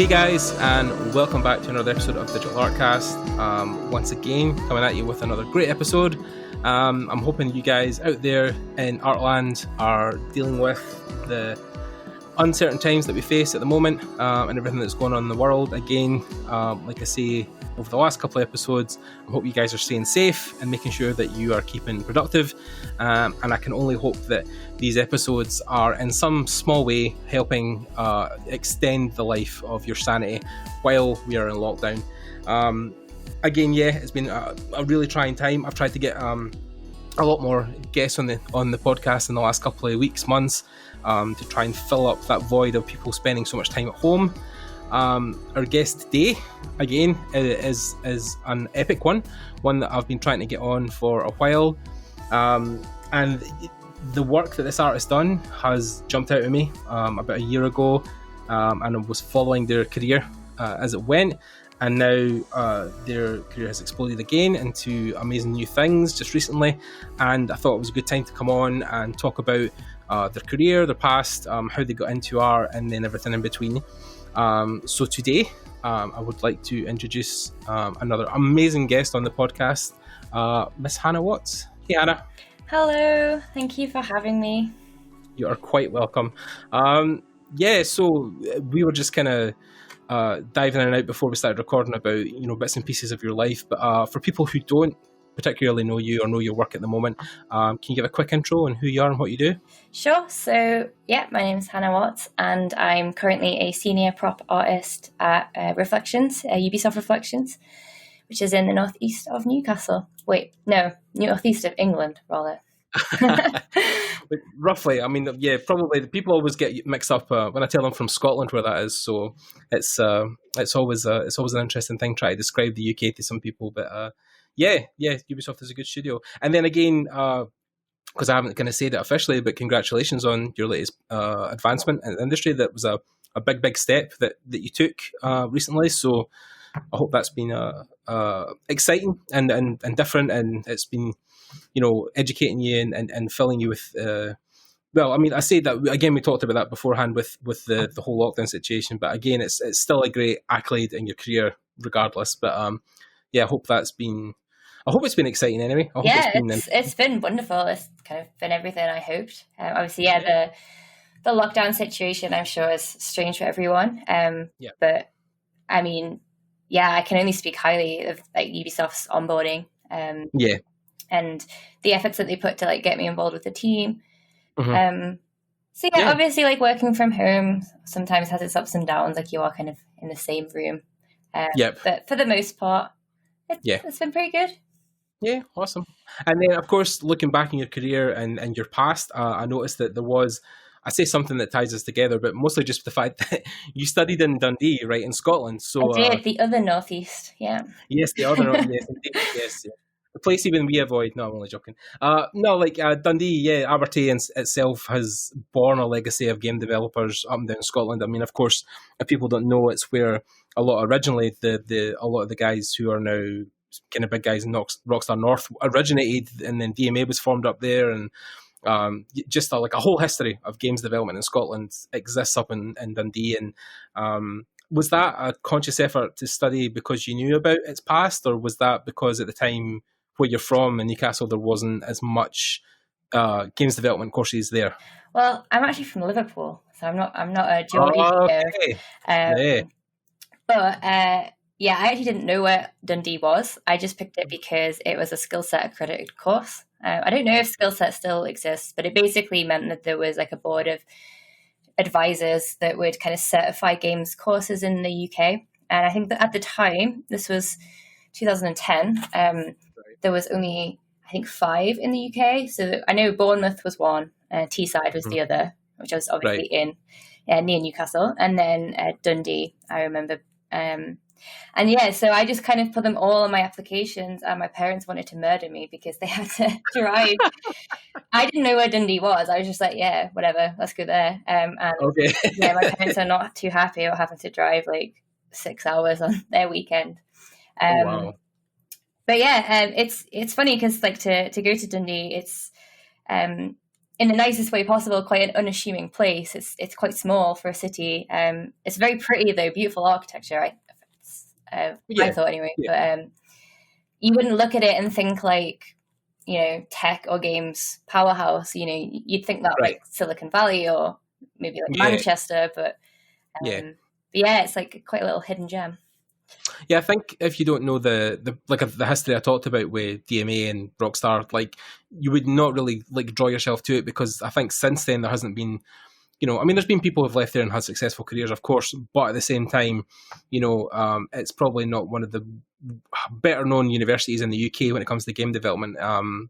Hey guys, and welcome back to another episode of Digital Artcast. Once again, coming at you with another great episode. I'm hoping you guys out there in Artland are dealing with the uncertain times that we face at the moment and everything that's going on in the world. Again, like I say, over the last couple of episodes, I hope you guys are staying safe and making sure that you are keeping productive. And I can only hope that these episodes are in some small way helping extend the life of your sanity while we are in lockdown. Again, it's been a really trying time. I've tried to get a lot more guests on the podcast in the last couple of weeks, months, to try and fill up that void of people spending so much time at home. Our guest today, again, is an epic one that I've been trying to get on for a while. And the work that this artist done has jumped out at me about a year ago, and I was following their career as it went. And now their career has exploded again into amazing new things just recently. And I thought it was a good time to come on and talk about their career, their past, how they got into art, and then everything in between. So today, I would like to introduce another amazing guest on the podcast, Miss Hannah Watts. Hey, Hannah. Hello. Thank you for having me. You are quite welcome. So we were just kind of diving in and out before we started recording about, bits and pieces of your life. But for people who don't particularly know you or know your work at the moment, can you give a quick intro on who you are and what you do? Sure. So, my name is Hannah Watts, and I'm currently a senior prop artist at Reflections, UBISOFT Reflections, which is in the northeast of Newcastle. Wait, no, northeast of England, rather. Roughly, probably the people always get mixed up when I tell them from Scotland where that is. So it's always an interesting thing trying to describe the UK to some people. But Ubisoft is a good studio. And then again, because I haven't kind of said it officially, but congratulations on your latest advancement in the industry. That was a big step that you took recently. So I hope that's been exciting and different, and it's been, educating you and filling you with. I say that again. We talked about that beforehand with the whole lockdown situation, but again, it's still a great accolade in your career, regardless. But I hope it's been exciting anyway. It's been wonderful. It's kind of been everything I hoped. Obviously, the lockdown situation, I'm sure, is strange for everyone. But I can only speak highly of Ubisoft's onboarding. And the efforts that they put to get me involved with the team. Mm-hmm. Obviously, working from home sometimes has its ups and downs. You are kind of in the same room. But for the most part, it's been pretty good. Yeah, awesome. And then, of course, looking back in your career and your past, I noticed that there was, I say something that ties us together, but mostly just the fact that you studied in Dundee, right, in Scotland. So I did, the other northeast, yeah. Yes, the other northeast, yes. The place even we avoid. No, I'm only joking. Dundee, Aberdeen itself has borne a legacy of game developers up and down Scotland. Of course, if people don't know, it's where a lot of the guys who are now kind of big guys in Rockstar North originated, and then DMA was formed up there, and just a whole history of games development in Scotland exists up in Dundee. And was that a conscious effort to study because you knew about its past, or was that because at the time where you're from in Newcastle there wasn't as much games development courses there? Well, I'm actually from Liverpool, so I'm not a geordie. Okay. But I actually didn't know where Dundee was. I just picked it because it was a skill set accredited course. I don't know if skill set still exists, but it basically meant that there was a board of advisors that would kind of certify games courses in the UK. And I think that at the time, this was 2010, there was only, I think, 5 in the UK. So I know Bournemouth was one, Teesside was the other, which I was obviously in near Newcastle. And then Dundee, I remember. So I just kind of put them all on my applications, and my parents wanted to murder me because they had to drive. I didn't know where Dundee was. I was just like, yeah, whatever, let's go there. My parents are not too happy about having to drive 6 hours on their weekend. Wow. But it's funny because to go to Dundee, it's in in the nicest way possible, quite an unassuming place. It's quite small for a city. It's very pretty though, beautiful architecture. I thought anyway. Yeah. But you wouldn't look at it and think like, you know, tech or games powerhouse. You know, you'd think that like Silicon Valley or maybe like Manchester. But it's like quite a little hidden gem. Yeah, I think if you don't know the history I talked about with DMA and Rockstar, like you would not really like draw yourself to it, because I think since then there hasn't been, you know, I mean, there's been people who've left there and had successful careers, of course, but at the same time, you know, it's probably not one of the better known universities in the UK when it comes to game development.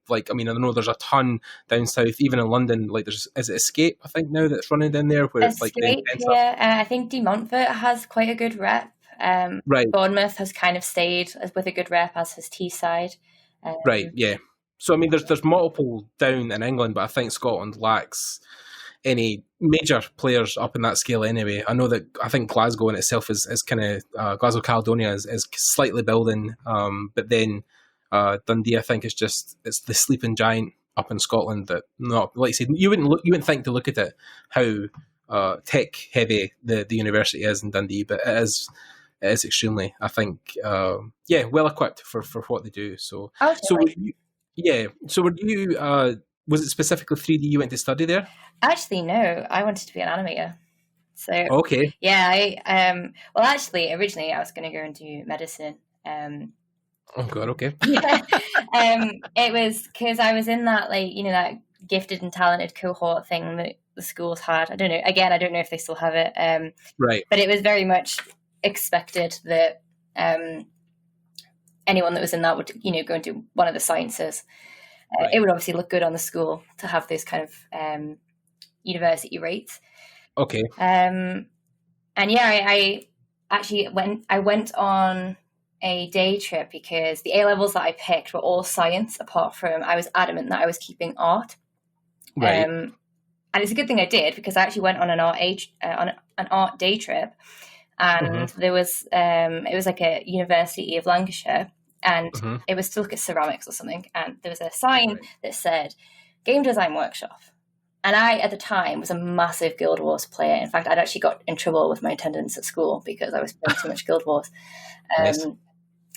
Like, I mean, I know there's a ton down south, even in London. Like, is it Escape? I think now that's running down there. Where Escape, it's like I think De Montfort has quite a good rep. Bournemouth has kind of stayed with a good rep, as has Teesside. So I mean, there's multiple down in England, but I think Scotland lacks any major players up in that scale anyway. I think Glasgow in itself is kind of Glasgow Caledonia is slightly building, but then Dundee, I think, it's the sleeping giant up in Scotland that, not like I said, you wouldn't think to look at it how tech heavy the university is in Dundee, but it is extremely, I think, well equipped for what they do. So, were you? Was it specifically 3D you went to study there? Actually, no. I wanted to be an animator. So okay, yeah. Well, actually, originally I was going to go and do medicine. Oh God, okay. It was because I was in that, like, you know, that gifted and talented cohort thing that the schools had. I don't know. Again, I don't know if they still have it. Right. But it was very much expected that anyone that was in that would, you know, go and do one of the sciences. It would obviously look good on the school to have those kind of university rates. Okay. And yeah, I actually went on a day trip because the A levels that I picked were all science, apart from I was adamant that I was keeping art. Right. And it's a good thing I did, because I actually went on an art day trip, and there was it was like a University of Lancashire, and it was to look at ceramics or something, and there was a sign that said game design workshop. And I, at the time, was a massive Guild Wars player. In fact, I'd actually got in trouble with my attendance at school because I was playing too much Guild Wars. Nice.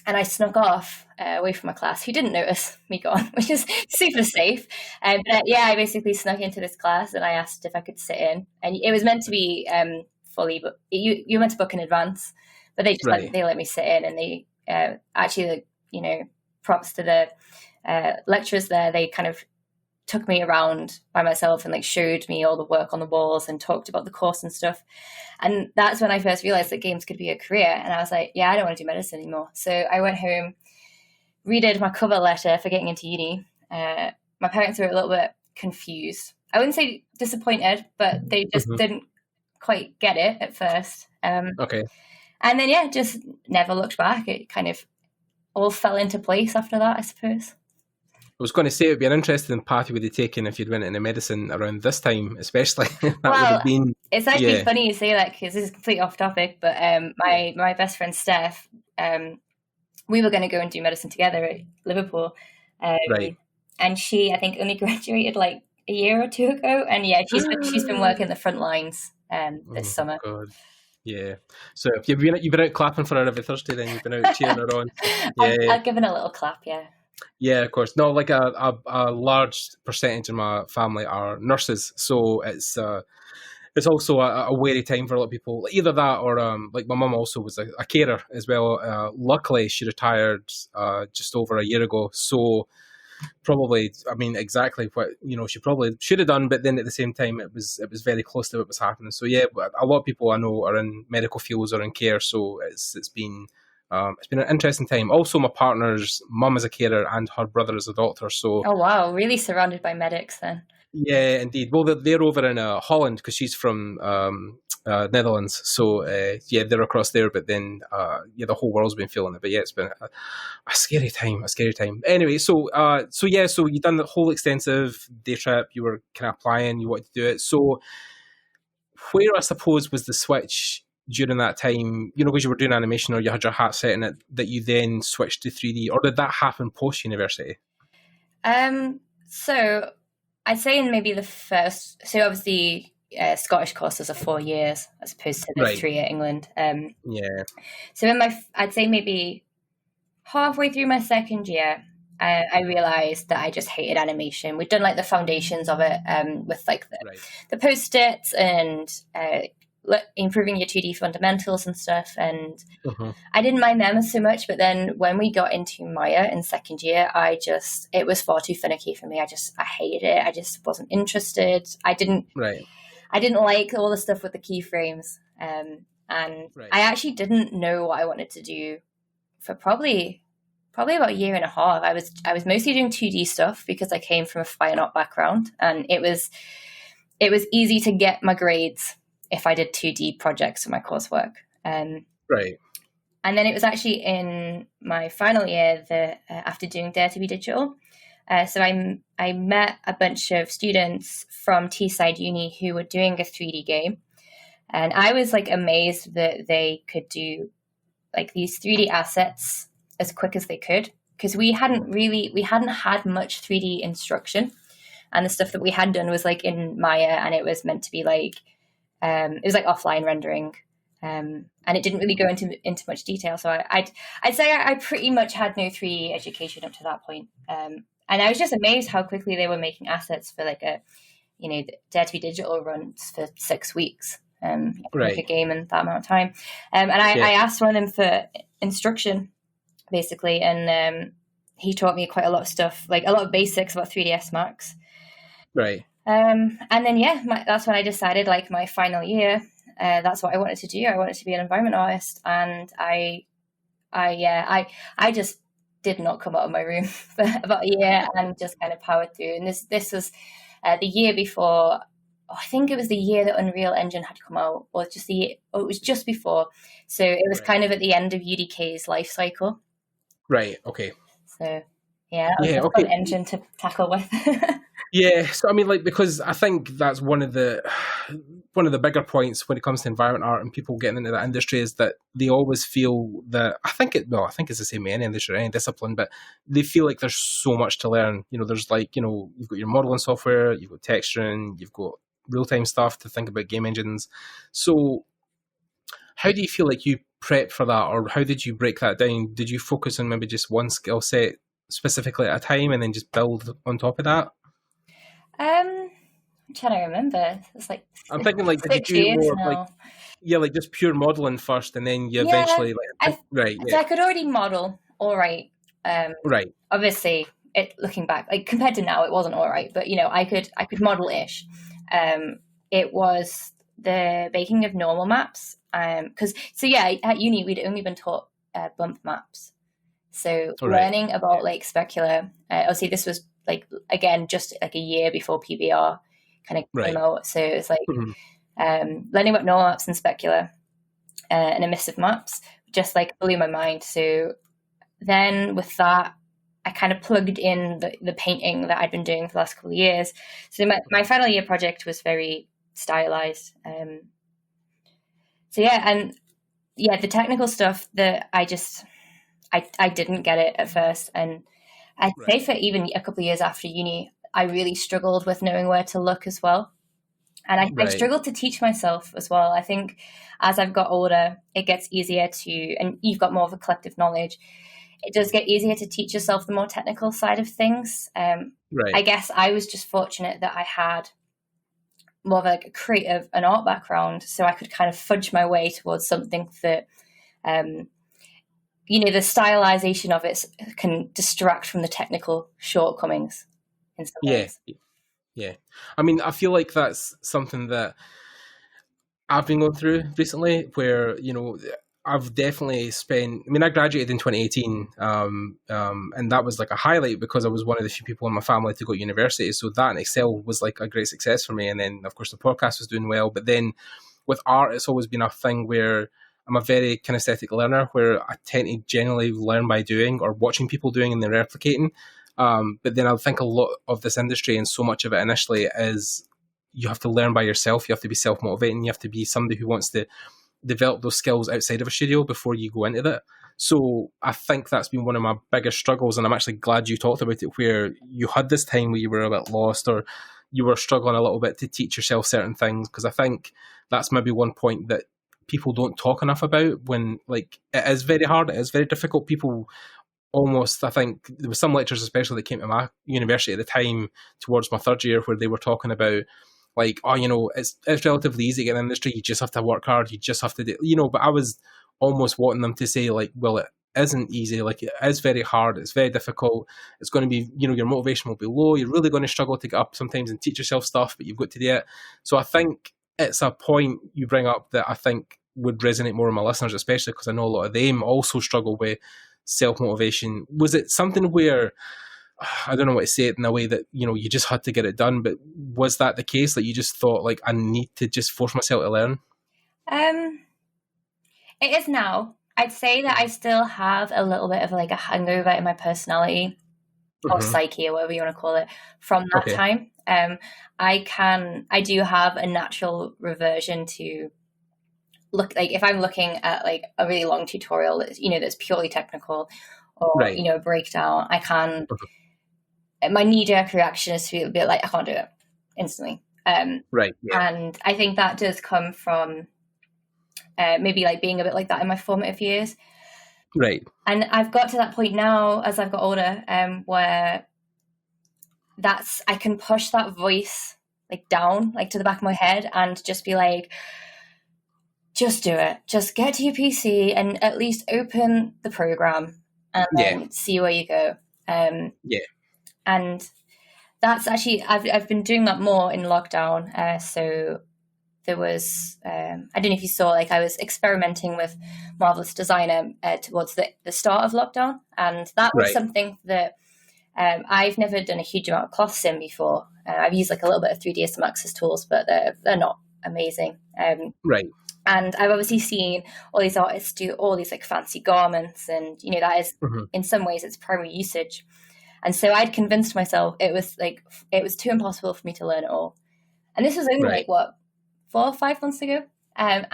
And I snuck off away from my class, who didn't notice me gone, which is super safe. But yeah, I basically snuck into this class, and I asked if I could sit in. And it was meant to be fully, but you meant to book in advance, but they just let me sit in. And they actually, you know, props to the lecturers there. They kind of took me around by myself and like showed me all the work on the walls and talked about the course and stuff. And that's when I first realized that games could be a career. And I was like, yeah, I don't want to do medicine anymore. So I went home, redid my cover letter for getting into uni. My parents were a little bit confused. I wouldn't say disappointed, but they just didn't quite get it at first. Okay. And then, yeah, just never looked back. It kind of all fell into place after that, I suppose. I was going to say it would be an interesting path you would have taken if you'd went into medicine around this time, especially. That would have been. It's actually funny you say that, because this is completely off topic. But my best friend Steph, we were going to go and do medicine together at Liverpool, and she, I think, only graduated like a year or two ago, and yeah, she's been working the front lines this summer. God. Yeah. So if you've been out clapping for her every Thursday, then you've been out cheering her on. Yeah. I've given a little clap, yeah. Yeah, of course. No, like a large percentage of my family are nurses, so it's also a wary time for a lot of people. Either that, or like my mum also was a carer as well. Luckily, she retired just over a year ago, so probably, I mean, exactly what, you know, she probably should have done, but then at the same time, it was very close to what was happening. So yeah, a lot of people I know are in medical fields or in care, so it's been an interesting time. Also, my partner's mum is a carer and her brother is a doctor. So, oh wow, really surrounded by medics then. Yeah, indeed. Well, they're over in Holland, because she's from Netherlands. So yeah, they're across there. But then the whole world's been feeling it. But yeah, it's been a scary time. Anyway, so you done the whole extensive day trip. You were kind of applying. You wanted to do it. So where, I suppose, was the switch during that time, you know, because you were doing animation or you had your hat set in it, that you then switched to 3D, or did that happen post-university? So I'd say in maybe the first, so obviously Scottish courses are 4 years as opposed to the Right. 3 at England. Yeah. So I'd say maybe halfway through my second year, I realized that I just hated animation. We'd done like the foundations of it with like the post-its and improving your 2D fundamentals and stuff. And I didn't mind them so much. But then when we got into Maya in second year, it was far too finicky for me. I hated it. I just wasn't interested. I didn't like all the stuff with the keyframes. And I actually didn't know what I wanted to do for probably about a year and a half. I was mostly doing 2D stuff because I came from a fine art background, and it was easy to get my grades if I did 2D projects for my coursework. Right. And then it was actually in my final year that after doing Dare to be Digital, so I met a bunch of students from Teesside Uni who were doing a 3D game, and I was like amazed that they could do like these 3D assets as quick as they could, because we hadn't had much 3D instruction, and the stuff that we had done was like in Maya, and it was meant to be like it was like offline rendering, and it didn't really go into much detail. So I'd say I pretty much had no 3D education up to that point, and I was just amazed how quickly they were making assets for like the Dare to be Digital runs for 6 weeks, make a game in that amount of time, and I asked one of them for instruction, basically, and he taught me quite a lot of stuff, like a lot of basics about 3ds Max. Right. And then that's when I decided, like my final year, that's what I wanted to do. I wanted to be an environment artist, and I just did not come out of my room for about a year and just kind of powered through. And this was the year before. I think it was the year that Unreal Engine had come out, or it was just before. So it was kind of at the end of UDK's life cycle. Right. Okay. So that was a fun engine to tackle with. Yeah. So I mean, like, because I think that's one of the bigger points when it comes to environment art and people getting into that industry is that they always feel that I think it's the same in any industry or any discipline, but they feel like there's so much to learn. There's like, you've got your modeling software, you've got texturing, you've got real-time stuff to think about game engines. So how do you feel like you prep for that, or how did you break that down? Did you focus on maybe just one skill set specifically at a time and then just build on top of that? I'm trying to remember. It's like I'm thinking like, did you do more like just pure modeling first and then you eventually So I could already model all right. Right. Obviously, looking back, like compared to now, it wasn't all right, but I could model-ish. It was the making of normal maps, because at uni we'd only been taught bump maps, so learning about like specular. Obviously, this was like again just like a year before PBR kind of came out, so it was like learning about normal maps and specular and emissive maps just like blew my mind. So then with that, I kind of plugged in the painting that I'd been doing for the last couple of years. So my final year project was very stylized. The technical stuff that I didn't get it at first. And I'd say for even a couple of years after uni, I really struggled with knowing where to look as well. And I struggled to teach myself as well. I think as I've got older, it gets easier and you've got more of a collective knowledge. It does get easier to teach yourself the more technical side of things. I guess I was just fortunate that I had more of like a creative and art background, so I could kind of fudge my way towards something that, the stylization of it can distract from the technical shortcomings in some ways. Yeah. I mean, I feel like that's something that I've been going through recently where, I've definitely I graduated in 2018, and that was like a highlight because I was one of the few people in my family to go to university. So that in Excel was like a great success for me. And then, of course, the podcast was doing well. But then with art, it's always been a thing where I'm a very kinesthetic learner, where I tend to generally learn by doing or watching people doing and then replicating. But then I think a lot of this industry and so much of it initially is you have to learn by yourself. You have to be self-motivating. You have to be somebody who wants to develop those skills outside of a studio before you go into that. So I think that's been one of my biggest struggles, and I'm actually glad you talked about it, where you had this time where you were a bit lost, or you were struggling a little bit to teach yourself certain things? Because I think that's maybe one point that people don't talk enough about, when like it is very hard, it is very difficult. People almost, I think there was some lectures especially that came to my university at the time towards my third year where they were talking about like, oh, you know, it's relatively easy to get in the industry, you just have to work hard, you just have to do, you know, but I was almost wanting them to say like, well, it isn't easy, like it is very hard, it's very difficult, it's going to be, you know, your motivation will be low, you're really going to struggle to get up sometimes and teach yourself stuff, but you've got to do it. So I think it's a point you bring up that I think would resonate more with my listeners, especially because I know a lot of them also struggle with self-motivation. Was it something where, I don't know what to say it in a way that, you know, you just had to get it done, but was that the case that you just thought like, I need to just force myself to learn? It is now. I'd say that I still have a little bit of like a hangover in my personality or psyche or whatever you want to call it from that time. I do have a natural reversion to look, like if I'm looking at like a really long tutorial that's, you know, that's purely technical or, you know, a breakdown, I can, my knee-jerk reaction is to be a bit like, I can't do it instantly. And I think that does come from maybe like being a bit like that in my formative years. And I've got to that point now as I've got older where I can push that voice like down, like to the back of my head and just be like, just do it. Just get to your PC and at least open the program and then see where you go. And that's actually, I've been doing that more in lockdown. So there was, I don't know if you saw, like I was experimenting with Marvelous Designer towards the start of lockdown. And that was something that I've never done a huge amount of cloths in before. I've used like a little bit of 3ds Max's tools, but they're not amazing. And I've obviously seen all these artists do all these like fancy garments, and you know that is in some ways its primary usage. And so I'd convinced myself it was too impossible for me to learn it all. And this was only like what, 4 or 5 months ago. So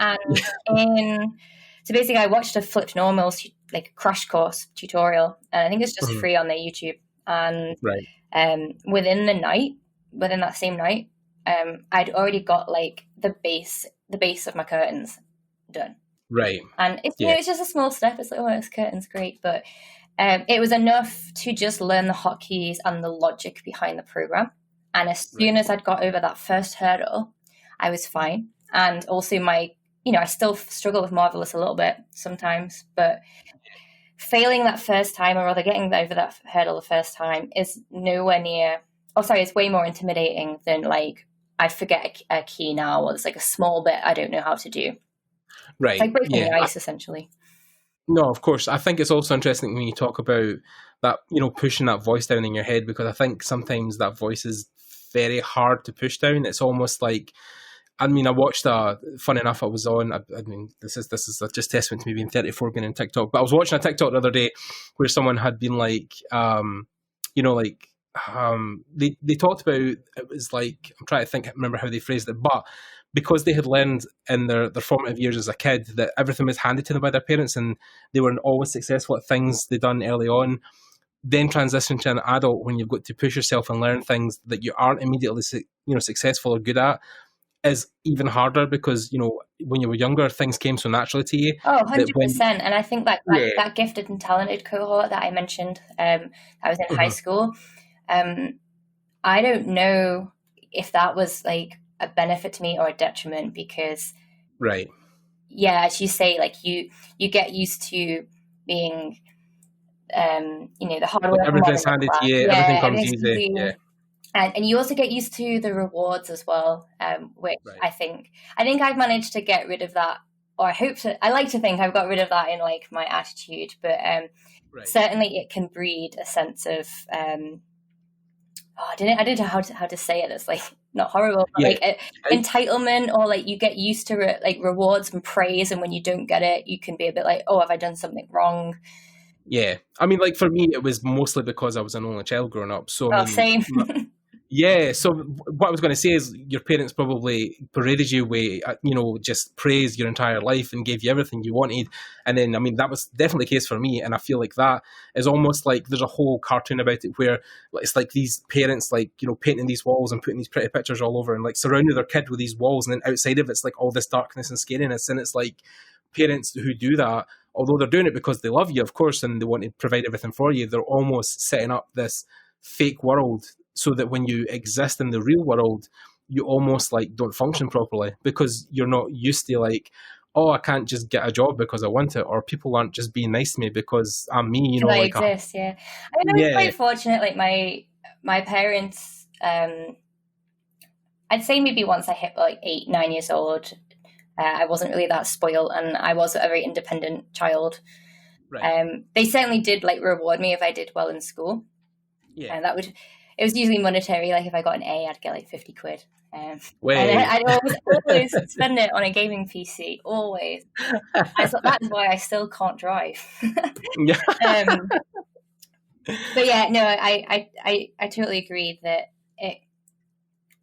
basically, I watched a Flipped Normals like crash course tutorial, and I think it's just free on their YouTube. And within that same night, I'd already got like the base of my curtains done. And it's, you know, it's just a small step. It's like, oh, it's curtains, great. But it was enough to just learn the hotkeys and the logic behind the program. And as soon as I'd got over that first hurdle, I was fine. And also I still struggle with Marvelous a little bit sometimes, but failing that first time, or rather getting over that hurdle the first time, is it's way more intimidating than like, I forget a key now, or it's like a small bit I don't know how to do. It's like breaking the ice, essentially. No, of course. I think it's also interesting when you talk about that, you know, pushing that voice down in your head, because I think sometimes that voice is very hard to push down. It's almost like, I mean, I watched funny enough, I was on, I mean, this is just testament to me being 34 being in TikTok, but I was watching a TikTok the other day where someone had been like, they talked about, it was like, I'm trying to remember how they phrased it, but because they had learned in their formative years as a kid that everything was handed to them by their parents and they weren't always successful at things they'd done early on, then transition to an adult when you've got to push yourself and learn things that you aren't immediately successful or good at is even harder, because, you know, when you were younger, things came so naturally to you. Oh, 100%. And I think that gifted and talented cohort that I mentioned, I was in high school. I don't know if that was like a benefit to me or a detriment, because as you say, like you get used to being the hard work, everything's handed to you, everything comes easy, and you also get used to the rewards as well, which I think I've managed to get rid of that, or I like to think I've got rid of that in like my attitude, but certainly it can breed a sense of I don't know how to say it. It's like not horrible, but like entitlement, or like you get used to like rewards and praise, and when you don't get it, you can be a bit like, oh, have I done something wrong? Yeah, I mean, like for me, it was mostly because I was an only child growing up. So I mean, same. Yeah, so what I was going to say is your parents probably paraded you with, just praise your entire life and gave you everything you wanted. And then, I mean, that was definitely the case for me. And I feel like that is almost like there's a whole cartoon about it where it's like these parents, like, painting these walls and putting these pretty pictures all over and like surrounding their kid with these walls. And then outside of it's like all this darkness and scariness. And it's like parents who do that, although they're doing it because they love you, of course, and they want to provide everything for you, they're almost setting up this fake world so that when you exist in the real world, you almost like don't function properly because you're not used to like, oh, I can't just get a job because I want it, or people aren't just being nice to me because I'm me, I exist, yeah. I mean, I was quite fortunate. Like my parents, I'd say maybe once I hit like 8, 9 years old, I wasn't really that spoiled, and I was a very independent child. Right. They certainly did like reward me if I did well in school. Yeah. And it was usually monetary. Like if I got an A, I'd get like 50 quid. And I'd always spend it on a gaming PC, always. That's why I still can't drive. But yeah, no, I totally agree that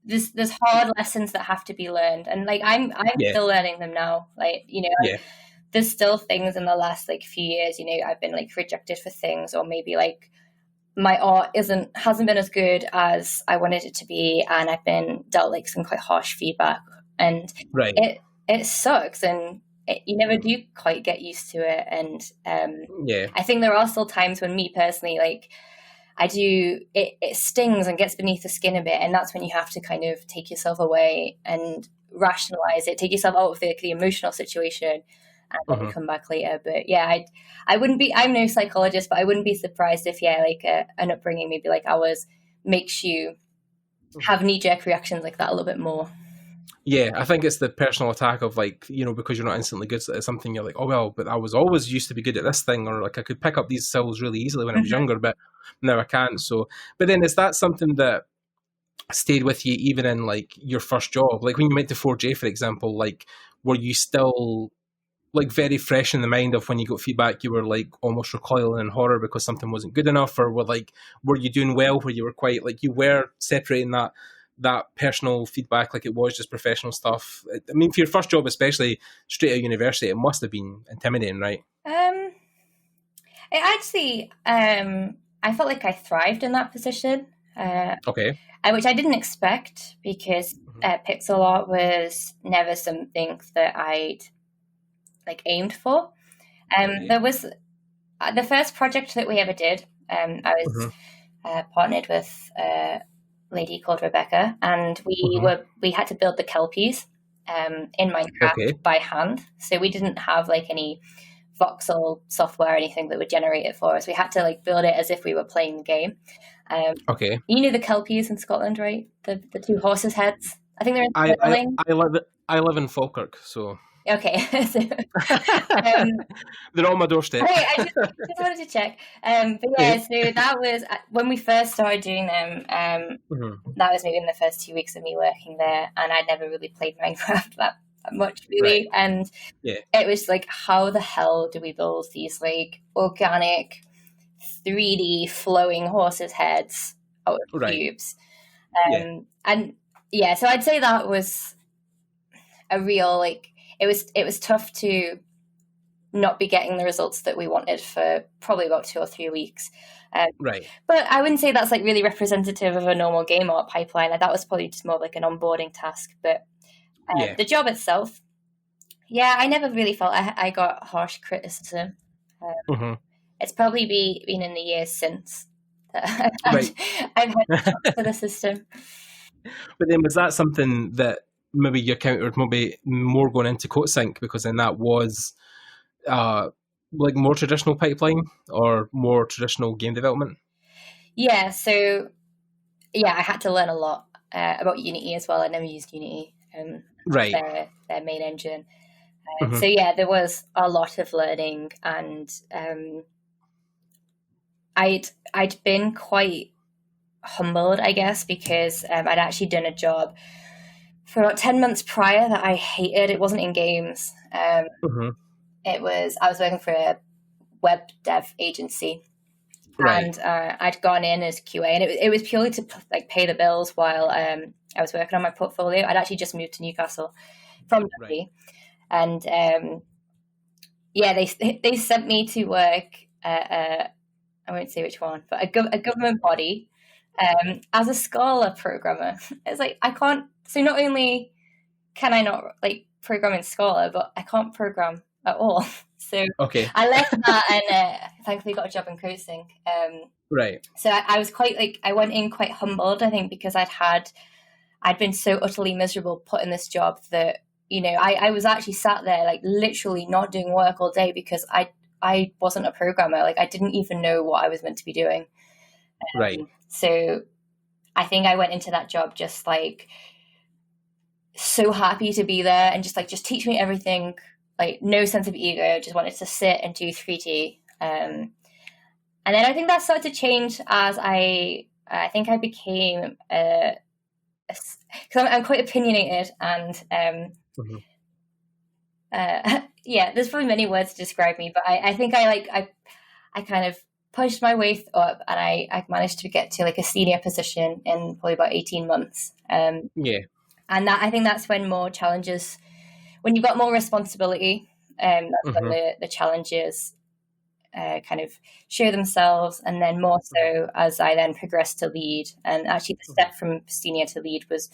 there's hard lessons that have to be learned, and like I'm still learning them now. Like there's still things in the last like few years. I've been like rejected for things, or maybe like my art hasn't been as good as I wanted it to be, and I've been dealt like some quite harsh feedback, and it sucks, and you never do quite get used to it. And I think there are still times when me personally, like it stings and gets beneath the skin a bit, and that's when you have to kind of take yourself away and rationalize it, take yourself out of the emotional situation, and then come back later. But yeah, I wouldn't be, I'm no psychologist, but I wouldn't be surprised if like an upbringing maybe like ours makes you have knee-jerk reactions like that a little bit more. Yeah, I think it's the personal attack of like, because you're not instantly good at something, you're like, oh well, but I was always used to be good at this thing, or like I could pick up these skills really easily when I was younger, but now I can't. So, but then is that something that stayed with you even in like your first job? Like when you went to 4J, for example, like were you still like very fresh in the mind of when you got feedback, you were like almost recoiling in horror because something wasn't good enough, or were you doing well where you were quite like you were separating that personal feedback like it was just professional stuff? I mean, for your first job, especially straight out of university, it must have been intimidating, right? It actually, I felt like I thrived in that position. Okay. Which I didn't expect because pixel art was never something that I'd like aimed for. There was the first project that we ever did. I was partnered with a lady called Rebecca, and we had to build the kelpies in Minecraft by hand. So we didn't have like any voxel software or anything that would generate it for us. We had to like build it as if we were playing the game. You know the kelpies in Scotland, right? The two horses' heads. I think they're in I live in Falkirk, so okay. They're on my doorstep. I just wanted to check. But yeah, so that was when we first started doing them. That was maybe in the first 2 weeks of me working there, and I'd never really played Minecraft that much, really. Right. And it was like, how the hell do we build these like organic 3D flowing horses' heads out of cubes? And yeah, so I'd say that was a real like. It was tough to not be getting the results that we wanted for probably about 2 or 3 weeks. But I wouldn't say that's like really representative of a normal game art pipeline. That was probably just more like an onboarding task. But the job itself, I never really felt I got harsh criticism. It's probably been in the years since that I've had shock to the system. But then was that something that maybe you countered maybe more going into Coatsink, because then that was like more traditional pipeline or more traditional game development? Yeah, so I had to learn a lot about Unity as well. I never used Unity, their main engine. So there was a lot of learning, and I'd been quite humbled, I guess, because I'd actually done a job for about 10 months prior that I hated. It wasn't in games. It was, I was working for a web dev agency, Right. And I'd gone in as QA, and it was purely to like pay the bills while I was working on my portfolio. I'd actually just moved to Newcastle from Dundee, and they sent me to work at I won't say which one, but a government body as a Scala programmer. It's like I can't. So not only can I not like program in Scala, but I can't program at all. So I left that and thankfully got a job in Coatsink. Right. So I was quite like, I went in quite humbled, I think, because I'd been so utterly miserable put in this job that, you know, I was actually sat there like literally not doing work all day because I wasn't a programmer. Like I didn't even know what I was meant to be doing. Right. So I think I went into that job just like so happy to be there and just teach me everything. Like no sense of ego, just wanted to sit and do 3D. And then I think that started to change as I think I became because I'm quite opinionated and there's probably many words to describe me, but I think I kind of pushed my way up and I managed to get to like a senior position in probably about 18 months. And that I think that's when more challenges. When you've got more responsibility, that's when the challenges kind of show themselves. And then more so as I then progressed to lead. And actually the step from senior to lead was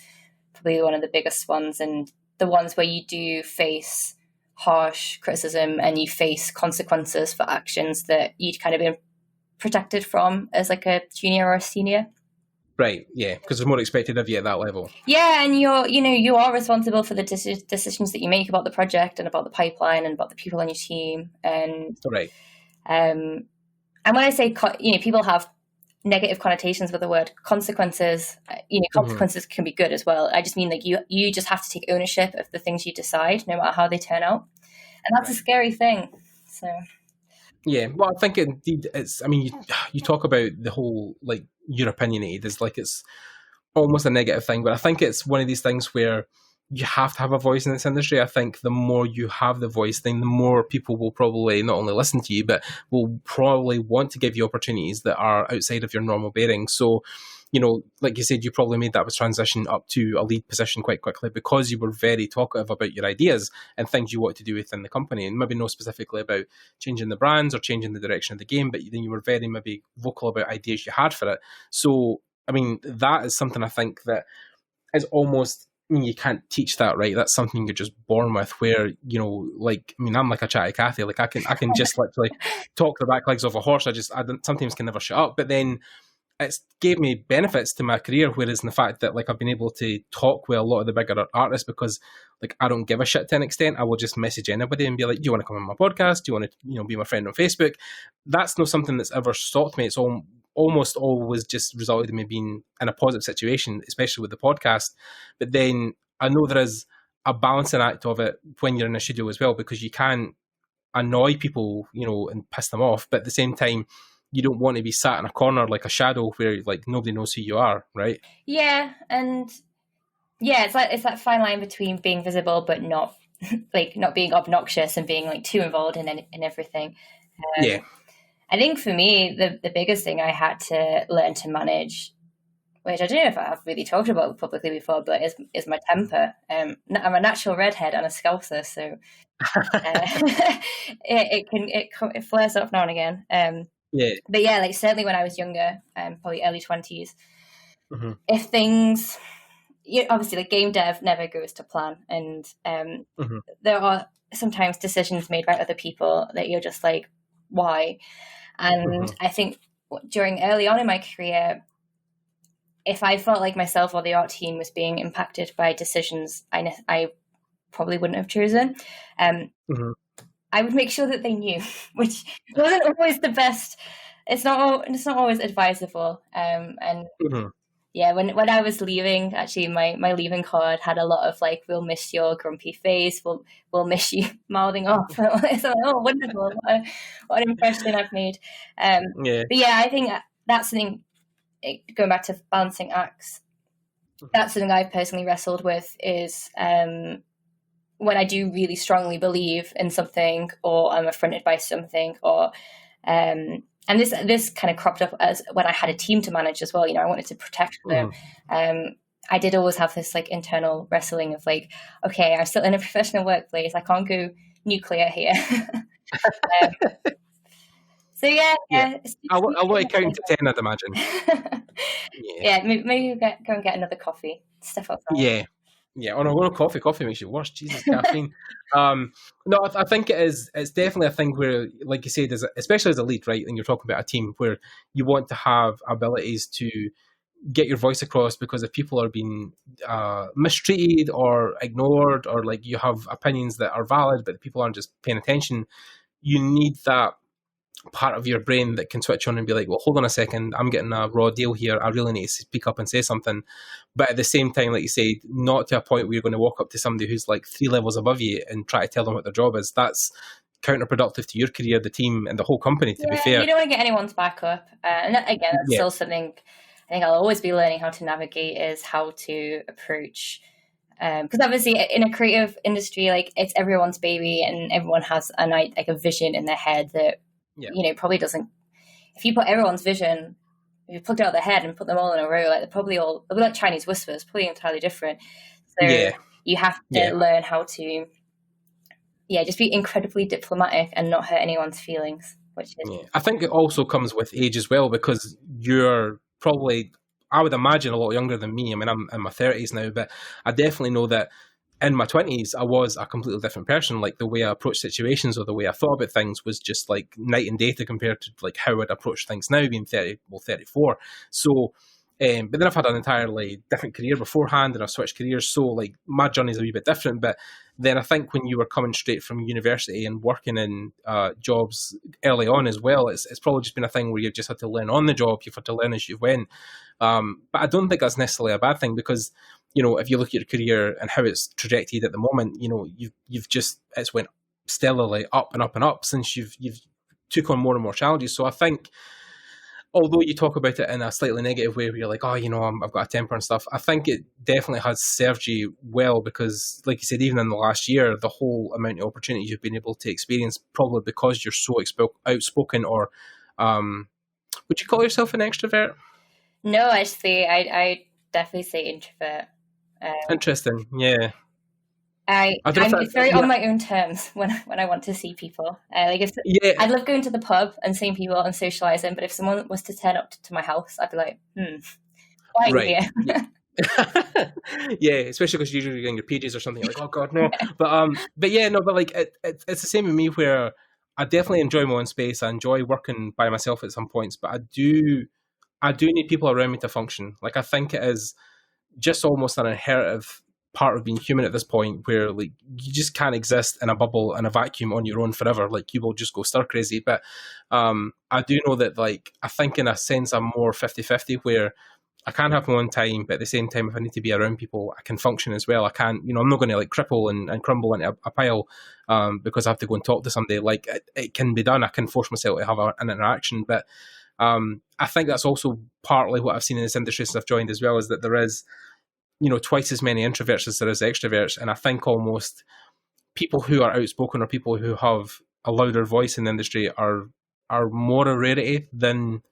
probably one of the biggest ones, and the ones where you do face harsh criticism and you face consequences for actions that you'd kind of been protected from as like a junior or a senior. Right, yeah, because there's more expected of you at that level. Yeah, and you are responsible for the decisions that you make about the project and about the pipeline and about the people on your team. And and when I say people have negative connotations with the word consequences. Consequences can be good as well. I just mean like you just have to take ownership of the things you decide, no matter how they turn out, and that's a scary thing. So. Yeah, well, I think indeed it's. I mean, you talk about the whole like you're opinionated is like it's almost a negative thing, but I think it's one of these things where you have to have a voice in this industry. I think the more you have the voice, then the more people will probably not only listen to you, but will probably want to give you opportunities that are outside of your normal bearings. So, like you said, you probably made that transition up to a lead position quite quickly because you were very talkative about your ideas and things you want to do within the company, and maybe not specifically about changing the brands or changing the direction of the game, but then you were very maybe vocal about ideas you had for it. So, I mean, that is something I think that is almost, you can't teach that, right? That's something you're just born with where, I'm like a chatty Cathy. Like I can just literally talk the back legs off a horse. I sometimes can never shut up. But then it's gave me benefits to my career, whereas in the fact that like I've been able to talk with a lot of the bigger artists because like I don't give a shit to an extent. I will just message anybody and be like, do you want to come on my podcast? Do you want to be my friend on Facebook? That's not something that's ever stopped me. It's almost always just resulted in me being in a positive situation, especially with the podcast. But then I know there is a balancing act of it when you're in a studio as well, because you can annoy people, and piss them off, but at the same time you don't want to be sat in a corner like a shadow where like nobody knows who you are, right? Yeah, and it's that fine line between being visible but not not being obnoxious and being like too involved in everything. I think for me the biggest thing I had to learn to manage, which I don't know if I've really talked about publicly before, but is my temper. I'm a natural redhead and a Scouser, so it flares up now and again. But like certainly when I was younger, probably early 20s, if things, obviously like game dev never goes to plan, and there are sometimes decisions made by other people that you're just like, why? And I think early on in my career, if I felt like myself or the art team was being impacted by decisions I probably wouldn't have chosen, I would make sure that they knew, which wasn't always the best. It's not always advisable. When I was leaving, actually my leaving card had a lot of like, we'll miss your grumpy face, we'll miss you mouthing off. So like, oh, wonderful, what an impression I've made. But I think that's something, going back to balancing acts, that's something I've personally wrestled with is when I do really strongly believe in something, or I'm affronted by something, or and this kind of cropped up as when I had a team to manage as well. You know, I wanted to protect them. I did always have this like internal wrestling of like, okay, I'm still in a professional workplace. I can't go nuclear here. So yeah. I'll let it count to 10, I'd imagine. Yeah, maybe we'll go and get another coffee. Stuff outside. Yeah. Oh no, well, coffee makes you worse. Jesus, caffeine. No, I think it is. It's definitely a thing where, like you said, especially as a lead, right? And you're talking about a team where you want to have abilities to get your voice across, because if people are being mistreated or ignored, or like you have opinions that are valid but people aren't just paying attention, you need that part of your brain that can switch on and be like, well, hold on a second, I'm getting a raw deal here, I really need to speak up and say something. But at the same time, like you say, not to a point where you're going to walk up to somebody who's like 3 levels above you and try to tell them what their job is. That's counterproductive to your career, the team, and the whole company, to be fair. You don't want to get anyone's back up. And again, that's still something I think I'll always be learning how to navigate, is how to approach. Because obviously in a creative industry, like, it's everyone's baby and everyone has a vision in their head that, you know, probably doesn't. If you put everyone's vision, if you plucked it out of their head and put them all in a row, like, they'll be like Chinese whispers, probably entirely different. So you have to learn how to, just be incredibly diplomatic and not hurt anyone's feelings. Which is, I think it also comes with age as well, because you're probably, I would imagine, a lot younger than me. I mean, I'm in my 30s now, but I definitely know that in my 20s, I was a completely different person. Like, the way I approached situations or the way I thought about things was just like night and day to compare to like how I'd approach things now, being 34. So, but then I've had an entirely different career beforehand, and I've switched careers. So like, my journey's a wee bit different. But then I think when you were coming straight from university and working in jobs early on as well, it's probably just been a thing where you've just had to learn on the job. You've had to learn as you went. But I don't think that's necessarily a bad thing, because, you know, if you look at your career and how it's trajected at the moment, you know, it's went stellarly up and up and up since you've took on more and more challenges. So I think, although you talk about it in a slightly negative way where you're like, oh, you know, I've got a temper and stuff, I think it definitely has served you well, because, like you said, even in the last year, the whole amount of opportunities you've been able to experience, probably because you're so outspoken, or would you call yourself an extrovert? No, actually, I definitely say introvert. Interesting, yeah. I'm very on my own terms when I want to see people. I'd love going to the pub and seeing people and socialising, but if someone was to turn up to my house, I'd be like, why are you here? Yeah, especially because you're usually getting your pages or something. You're like, oh god, no. But like it's the same with me, where I definitely enjoy my own space. I enjoy working by myself at some points, but I do need people around me to function. Like, I think it is just almost an inherent part of being human at this point, where like you just can't exist in a bubble and a vacuum on your own forever. Like, you will just go stir crazy. But I do know that, like, I think in a sense I'm more 50-50, where I can have my own time, but at the same time, if I need to be around people, I can function as well. I can't, you know, I'm not going to like cripple and crumble into a pile because I have to go and talk to somebody. Like, it can be done. I can force myself to have an interaction. But I think that's also partly what I've seen in this industry since I've joined as well, is that there is, you know, twice as many introverts as there is extroverts. And I think almost people who are outspoken, or people who have a louder voice in the industry, are more a rarity than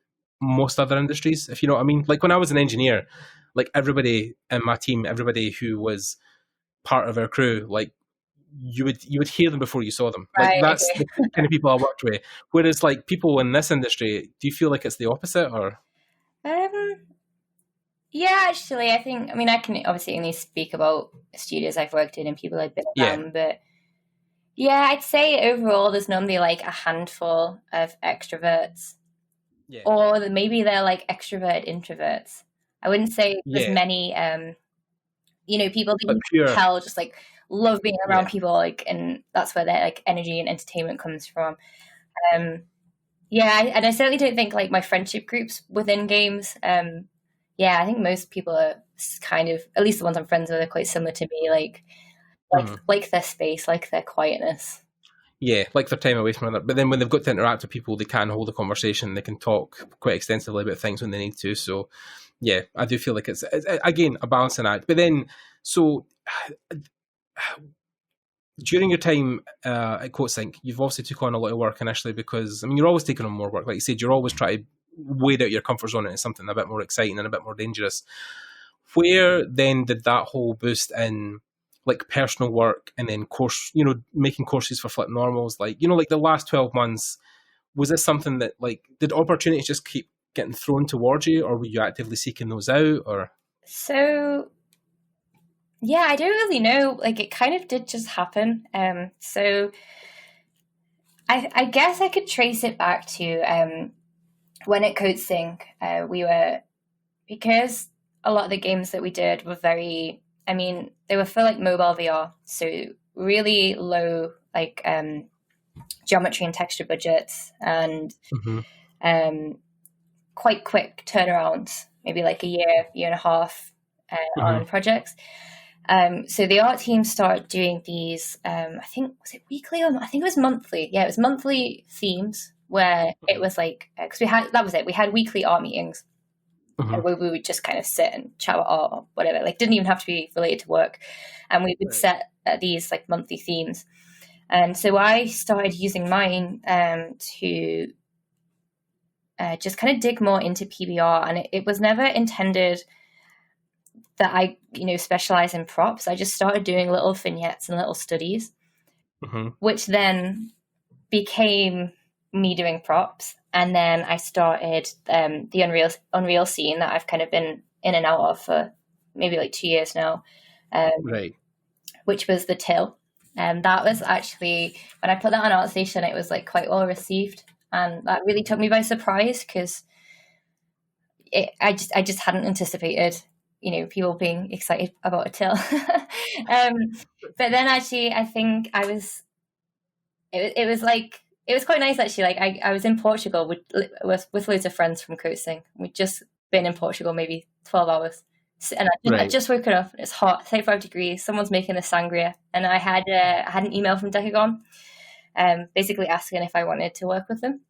most other industries, if you know what I mean. Like, when I was an engineer, like, everybody in my team, everybody who was part of our crew, like, you would hear them before you saw them. Like, that's the kind of people I worked with. Whereas, like, people in this industry, do you feel like it's the opposite, or? Yeah, actually, I think, I mean, I can obviously only speak about studios I've worked in and people I've been around, but yeah, I'd say overall there's normally like a handful of extroverts, or maybe they're like extrovert introverts. I wouldn't say there's many, you know, people that you can tell just like love being around people, like, and that's where their like energy and entertainment comes from. And I certainly don't think like my friendship groups within games, I think most people are kind of, at least the ones I'm friends with, are quite similar to me, like their space, like their quietness. Yeah, like their time away from other. But then when they've got to interact with people, they can hold a conversation. They can talk quite extensively about things when they need to. So, yeah, I do feel like it's again, a balancing act. But then, so during your time at Coatsink, you've obviously took on a lot of work initially because, I mean, you're always taking on more work. Like you said, you're always trying to wade out your comfort zone into something a bit more exciting and a bit more dangerous. Where then did that whole boost in like personal work and then course, making courses for Flip Normals, like, like the last 12 months, was this something that like, did opportunities just keep getting thrown towards you, or were you actively seeking those out, or? So, yeah, I don't really know. Like, it kind of did just happen. So I guess I could trace it back to when at Coatsink, because a lot of the games that we did were they were for like mobile VR, so really low like geometry and texture budgets, and quite quick turnarounds, maybe like a year and a half on projects. So the art team started doing these, I think, was it weekly or I think it was monthly. Yeah, it was monthly themes where it was like, because we had weekly art meetings where we would just kind of sit and chat about art or whatever, like didn't even have to be related to work. And we would set these like monthly themes. And so I started using mine to just kind of dig more into PBR. And it was never intended that I, specialize in props. I just started doing little vignettes and little studies, which then became me doing props. And then I started the Unreal scene that I've kind of been in and out of for maybe like 2 years now, which was the Till. And that was actually, when I put that on ArtStation, it was like quite well received. And that really took me by surprise because I just hadn't anticipated, people being excited about a Till. But then actually, I think it was quite nice actually. Like I was in Portugal with loads of friends from Coatsink. We'd just been in Portugal maybe 12 hours. And I just woken up. It's hot, 35 degrees. Someone's making a sangria, and I had an email from Dekogon, basically asking if I wanted to work with them.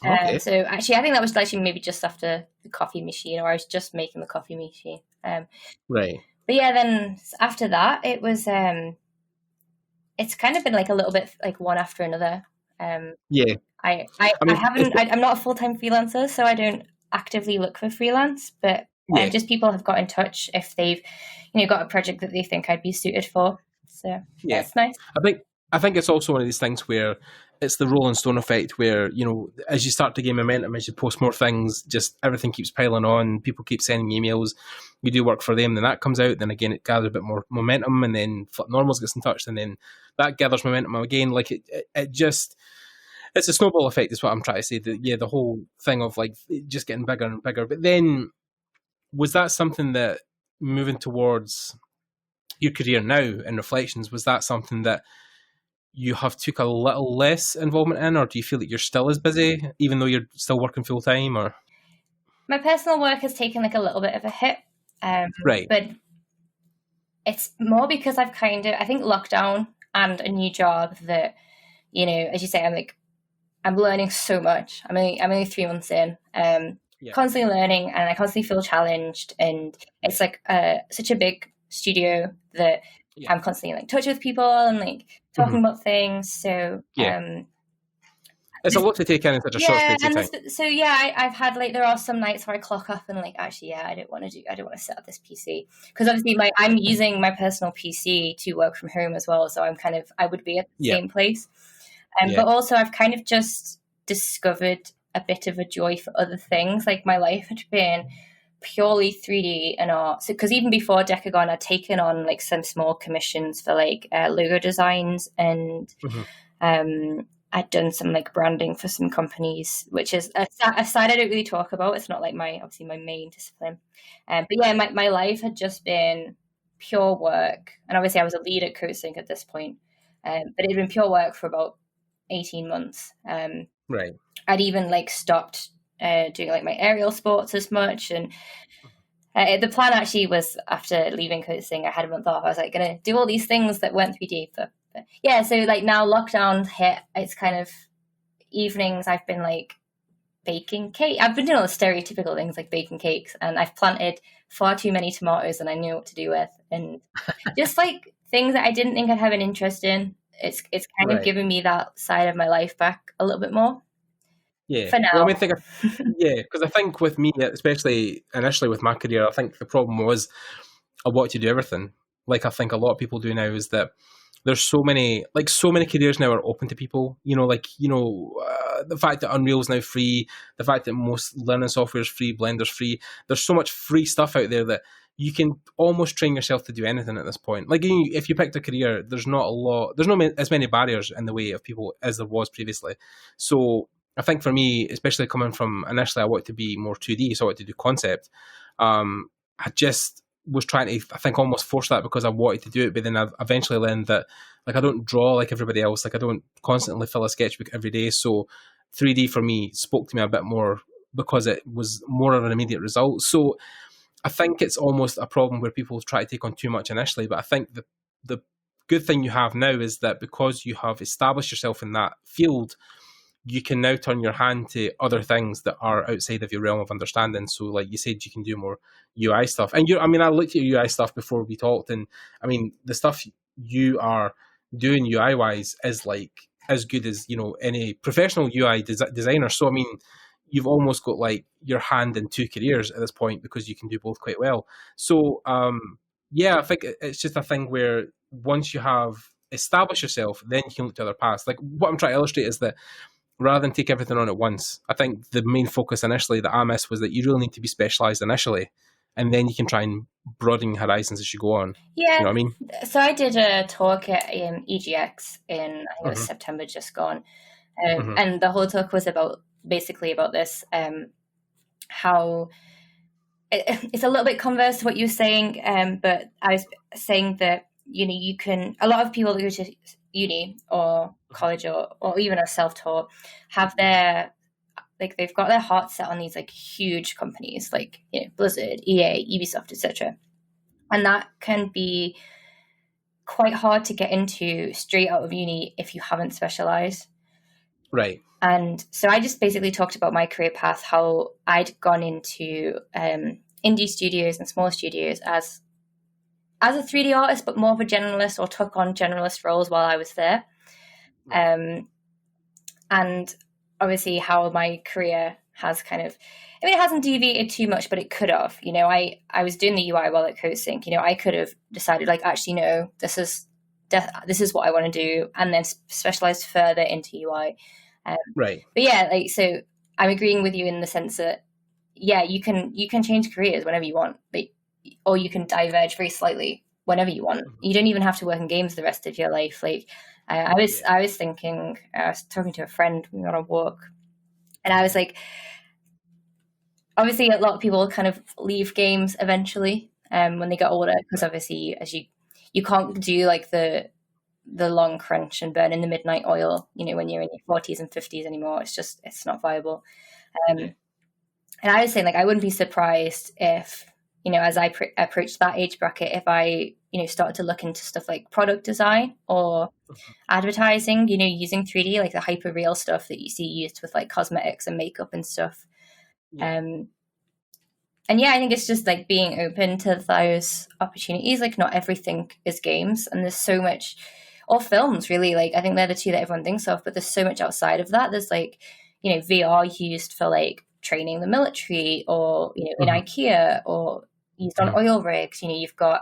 Okay. So actually, I think that was actually maybe just after the coffee machine, or I was just making the coffee machine. But yeah, then after that, it was. It's kind of been like a little bit like one after another. I'm not a full-time freelancer, so I don't actively look for freelance, but just people have got in touch if they've, got a project that they think I'd be suited for. So it's nice. I think it's also one of these things where it's the Rolling Stone effect where, as you start to gain momentum, as you post more things, just everything keeps piling on. People keep sending emails. You do work for them, then that comes out. Then again, it gathers a bit more momentum, and then Flip Normals gets in touch, and then that gathers momentum again. Like it just, it's a snowball effect is what I'm trying to say. The whole thing of like just getting bigger and bigger. But then, was that something that moving towards your career now in Reflections, was that something that you have took a little less involvement in, or do you feel that you're still as busy even though you're still working full time? Or my personal work has taken like a little bit of a hit, but it's more because I think lockdown and a new job that, as you say, I'm learning so much. I'm only 3 months in, constantly learning, and I constantly feel challenged, and it's like such a big studio that I'm constantly in like touch with people and like talking about things. So it's a lot to take in such a short space of time. So I've had like, there are some nights where I clock up and like, actually, I don't want to set up this PC, because obviously I'm using my personal PC to work from home as well. So I would be at the same place. But also I've kind of just discovered a bit of a joy for other things. Like my life had been purely 3D and art. So, because even before Dekogon, I'd taken on like some small commissions for like logo designs, and I'd done some like branding for some companies, which is a side I don't really talk about. It's not like my main discipline. But yeah, my life had just been pure work, and obviously I was a lead at Coatsink at this point, but it had been pure work for about 18 months. I'd even like stopped doing like my aerial sports as much, and the plan actually was, after leaving Coatsink, I had a month off. I was like going to do all these things that weren't 3D, but yeah. So like now lockdown hit, it's kind of evenings I've been like baking cake. I've been doing all the stereotypical things like baking cakes, and I've planted far too many tomatoes than I knew what to do with, and just like things that I didn't think I'd have an interest in. It's kind of Right. given me that side of my life back a little bit more. Yeah. For Well, I now. mean, because I think with me, especially initially with my career, I think the problem was I wanted to do everything. Like I think a lot of people do now is that there's so many careers now are open to people. The fact that Unreal's now free, the fact that most learning software is free, Blender's free. There's so much free stuff out there that you can almost train yourself to do anything at this point. Like if you picked a career, there's not as many barriers in the way of people as there was previously. So I think for me, especially coming from initially, I wanted to be more 2D, so I wanted to do concept. I just was trying to, I think, almost force that because I wanted to do it, but then I eventually learned that like I don't draw like everybody else. Like I don't constantly fill a sketchbook every day. So 3D for me spoke to me a bit more because it was more of an immediate result. So I think it's almost a problem where people try to take on too much initially. But I think the good thing you have now is that because you have established yourself in that field, you can now turn your hand to other things that are outside of your realm of understanding. So, like you said, you can do more UI stuff. And I looked at your UI stuff before we talked, and I mean, the stuff you are doing UI wise is like as good as any professional UI designer. So, I mean, you've almost got like your hand in two careers at this point because you can do both quite well. So, yeah, I think it's just a thing where once you have established yourself, then you can look to other paths. Like what I'm trying to illustrate is that rather than take everything on at once, I think the main focus initially that I missed was that you really need to be specialised initially, and then you can try and broaden your horizons as you go on. Yeah. You know what I mean? So I did a talk at EGX in, I think it was September just gone. And the whole talk was basically about this, how it's a little bit converse to what you were saying, but I was saying that, you can, a lot of people that go to uni or college or even are self-taught have they've got their heart set on these like huge companies like Blizzard, EA, Ubisoft, etc. And that can be quite hard to get into straight out of uni if you haven't specialized. Right. And so I just basically talked about my career path, how I'd gone into indie studios and small studios as a 3D artist, but more of a generalist, or took on generalist roles while I was there. And obviously how my career has it hasn't deviated too much, but it could have. I was doing the UI while at Coatsink. I could have decided, like, actually, no, this is what I want to do, and then specialized further into UI. Right. But yeah, so I'm agreeing with you in the sense that, yeah, you can change careers whenever you want, or you can diverge very slightly whenever you want. You don't even have to work in games the rest of your life. Like I was thinking, I was talking to a friend, we were on a walk, and I was like, obviously a lot of people kind of leave games eventually when they get older, because obviously you can't do like the long crunch and burn in the midnight oil, when you're in your 40s and 50s anymore. It's not viable. And I was saying, like, I wouldn't be surprised if, as I approach that age bracket, if I, started to look into stuff like product design or advertising, using 3D, like the hyper real stuff that you see used with like cosmetics and makeup and stuff. And yeah, I think it's just like being open to those opportunities. Like, not everything is games, and there's so much, or films really. Like, I think they're the two that everyone thinks of, but there's so much outside of that. There's like, VR used for like training the military, or in IKEA, or used on oil rigs. You've got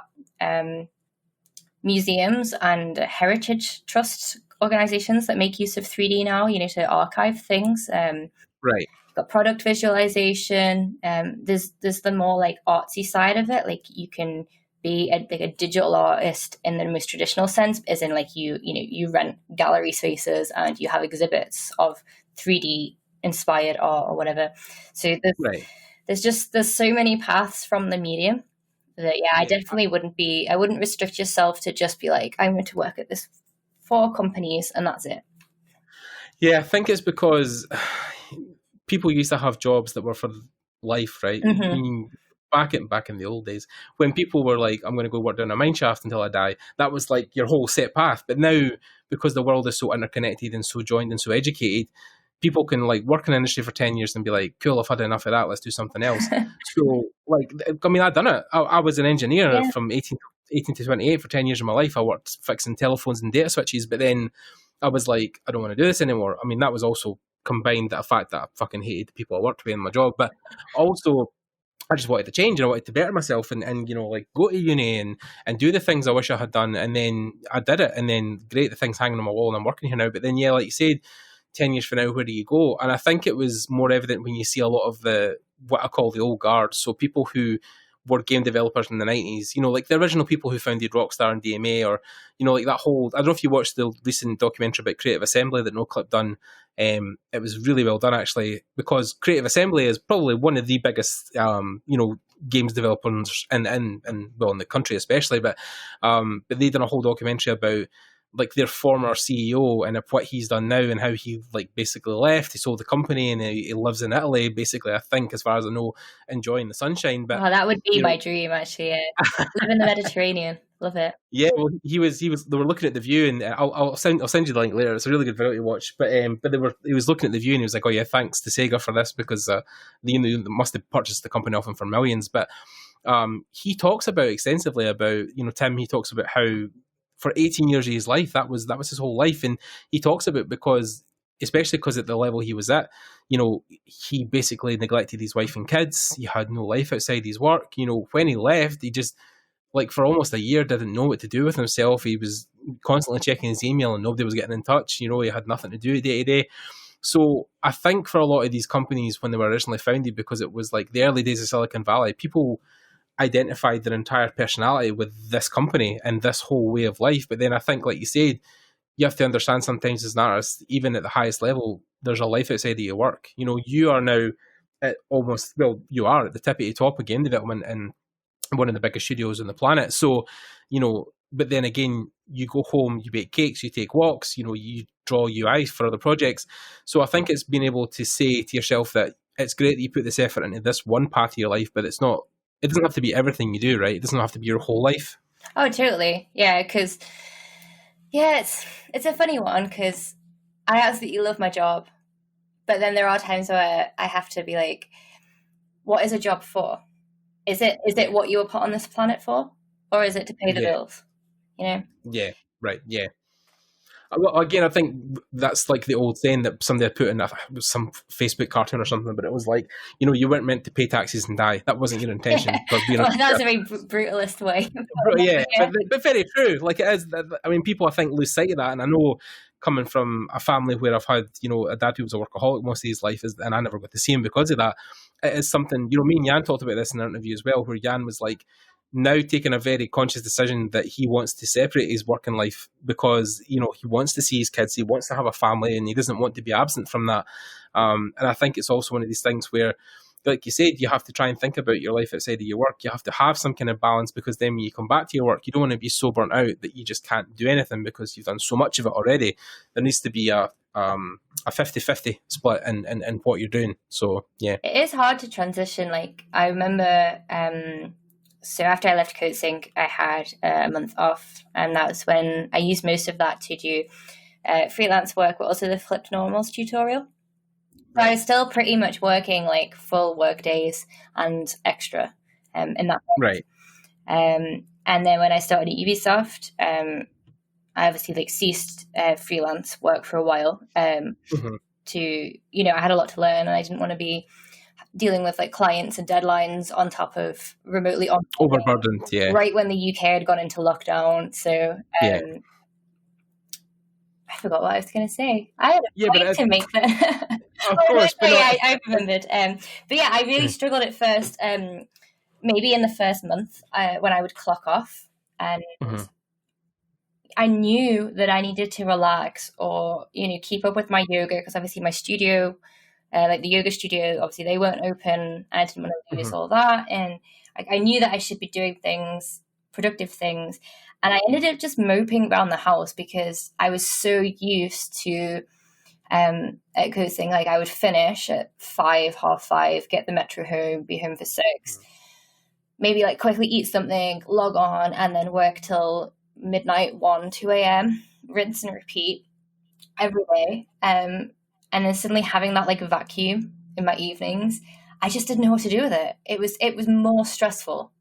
museums and heritage trust organizations that make use of 3D now, to archive things. Right. Got product visualization. There's the more like artsy side of it. Like, you can be a digital artist in the most traditional sense, as in like you rent gallery spaces and you have exhibits of 3D inspired art or whatever. So there's so many paths from the medium that I definitely I wouldn't restrict yourself to just be like, I'm going to work at this 4 companies and that's it. Yeah, I think it's because people used to have jobs that were for life, right? Back in the old days, when people were like, I'm going to go work down a mine shaft until I die, that was like your whole set path. But now, because the world is so interconnected and so joined and so educated, people can like work in an industry for 10 years and be like, cool, I've had enough of that, let's do something else. So like, I mean, I've done it. I was an engineer from 18 to 18 to 28 for 10 years of my life. I worked fixing telephones and data switches, but then I was like, I don't want to do this anymore. I mean, that was also combined with the fact that I fucking hated the people I worked with in my job, but also I just wanted to change and I wanted to better myself and like go to uni and do the things I wish I had done. And then I did it. And then great, the thing's hanging on my wall and I'm working here now. But then, yeah, like you said, 10 years from now, where do you go? And I think it was more evident when you see a lot of what I call the old guard. So people who were game developers in the 90s, like the original people who founded Rockstar and DMA, or, like that whole, I don't know if you watched the recent documentary about Creative Assembly that NoClip done. It was really well done, actually, because Creative Assembly is probably one of the biggest, games developers in the country especially, but they done a whole documentary about like their former CEO and what he's done now and how he like basically left. He sold the company and he lives in Italy, basically, I think, as far as I know, enjoying the sunshine. But that would be my dream, actually. Live in the Mediterranean. Love it. Yeah, well, he was. They were looking at the view, and I'll send you the link later. It's a really good video to watch. But he was looking at the view, and he was like, "Oh yeah, thanks to Sega for this because they must have purchased the company off him for millions." But he talks about extensively about Tim. He talks about how for 18 years of his life that was his whole life, and he talks about especially because at the level he was at, he basically neglected his wife and kids. He had no life outside his work. When he left, he just, like, for almost a year, didn't know what to do with himself. He was constantly checking his email and nobody was getting in touch. He had nothing to do day to day. So I think for a lot of these companies, when they were originally founded, because it was like the early days of Silicon Valley, people identified their entire personality with this company and this whole way of life. But then I think, like you said, you have to understand sometimes as an artist, even at the highest level, there's a life outside of your work. You are now you are at the tippity top of game development and one of the biggest studios on the planet. So, but then again, you go home, you bake cakes, you take walks, you draw UIs for other projects. So I think it's being able to say to yourself that it's great that you put this effort into this one part of your life, but it doesn't have to be everything you do, right? It doesn't have to be your whole life. Oh, totally. Yeah, because, it's a funny one because I absolutely love my job. But then there are times where I have to be like, what is a job for? Is it what you were put on this planet for? Or is it to pay the bills? Yeah, right, yeah. Well, again, I think that's like the old saying that somebody had put in some Facebook cartoon or something, but it was like, you weren't meant to pay taxes and die. That wasn't your intention. Well, that was a very brutalist way. Yeah, but very true. Like it is. I mean, people, I think, lose sight of that. And I know, coming from a family where I've had, a dad who was a workaholic most of his life, and I never got to see him because of that, it is something, me and Jan talked about this in an interview as well, where Jan was like, now taking a very conscious decision that he wants to separate his work and life because, he wants to see his kids, he wants to have a family, and he doesn't want to be absent from that. And I think it's also one of these things where, like you said, you have to try and think about your life outside of your work. You have to have some kind of balance, because then when you come back to your work, you don't want to be so burnt out that you just can't do anything because you've done so much of it already. There needs to be a 50-50 split in what you're doing. So, yeah. It is hard to transition. Like, I remember... So after I left Coatsink, I had a month off, and that was when I used most of that to do freelance work, but also the flipped normals tutorial. So I was still pretty much working like full work days and extra in that month. Right. And then when I started at UBISOFT, I obviously ceased freelance work for a while to, I had a lot to learn, and I didn't want to be dealing with clients and deadlines on top of remotely overburdened, yeah. Right when the UK had gone into lockdown, so I forgot what I was going to say. I had a point to make that. Of course, I remembered. But yeah, I really struggled at first. Maybe in the first month when I would clock off, and I knew that I needed to relax or keep up with my yoga, because obviously my studio. Like the yoga studio, obviously they weren't open. I didn't want to lose all that, and I knew that I should be doing productive things, and I ended up just moping around the house because I was so used to at Coatsink. Like, I would finish at 5, 5:30, get the metro home, be home for 6, maybe quickly eat something, log on, and then work till midnight, 1, 2 a.m. Rinse and repeat every day. And then suddenly having that vacuum in my evenings, I just didn't know what to do with it. It was more stressful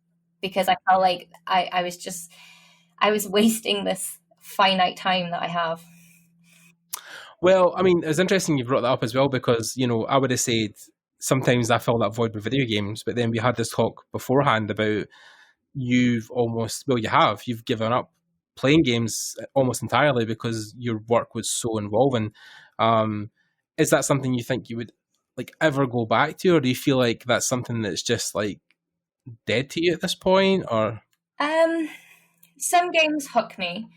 because I felt like I was wasting this finite time that I have. Well, I mean, it's interesting you brought that up as well, because, you know, I would have said sometimes I fill that void with video games, but then we had this talk beforehand about you've given up playing games almost entirely because your work was so involving. Is that something you think you would like ever go back to, or do you feel like that's something that's just like dead to you at this point? Or some games hook me.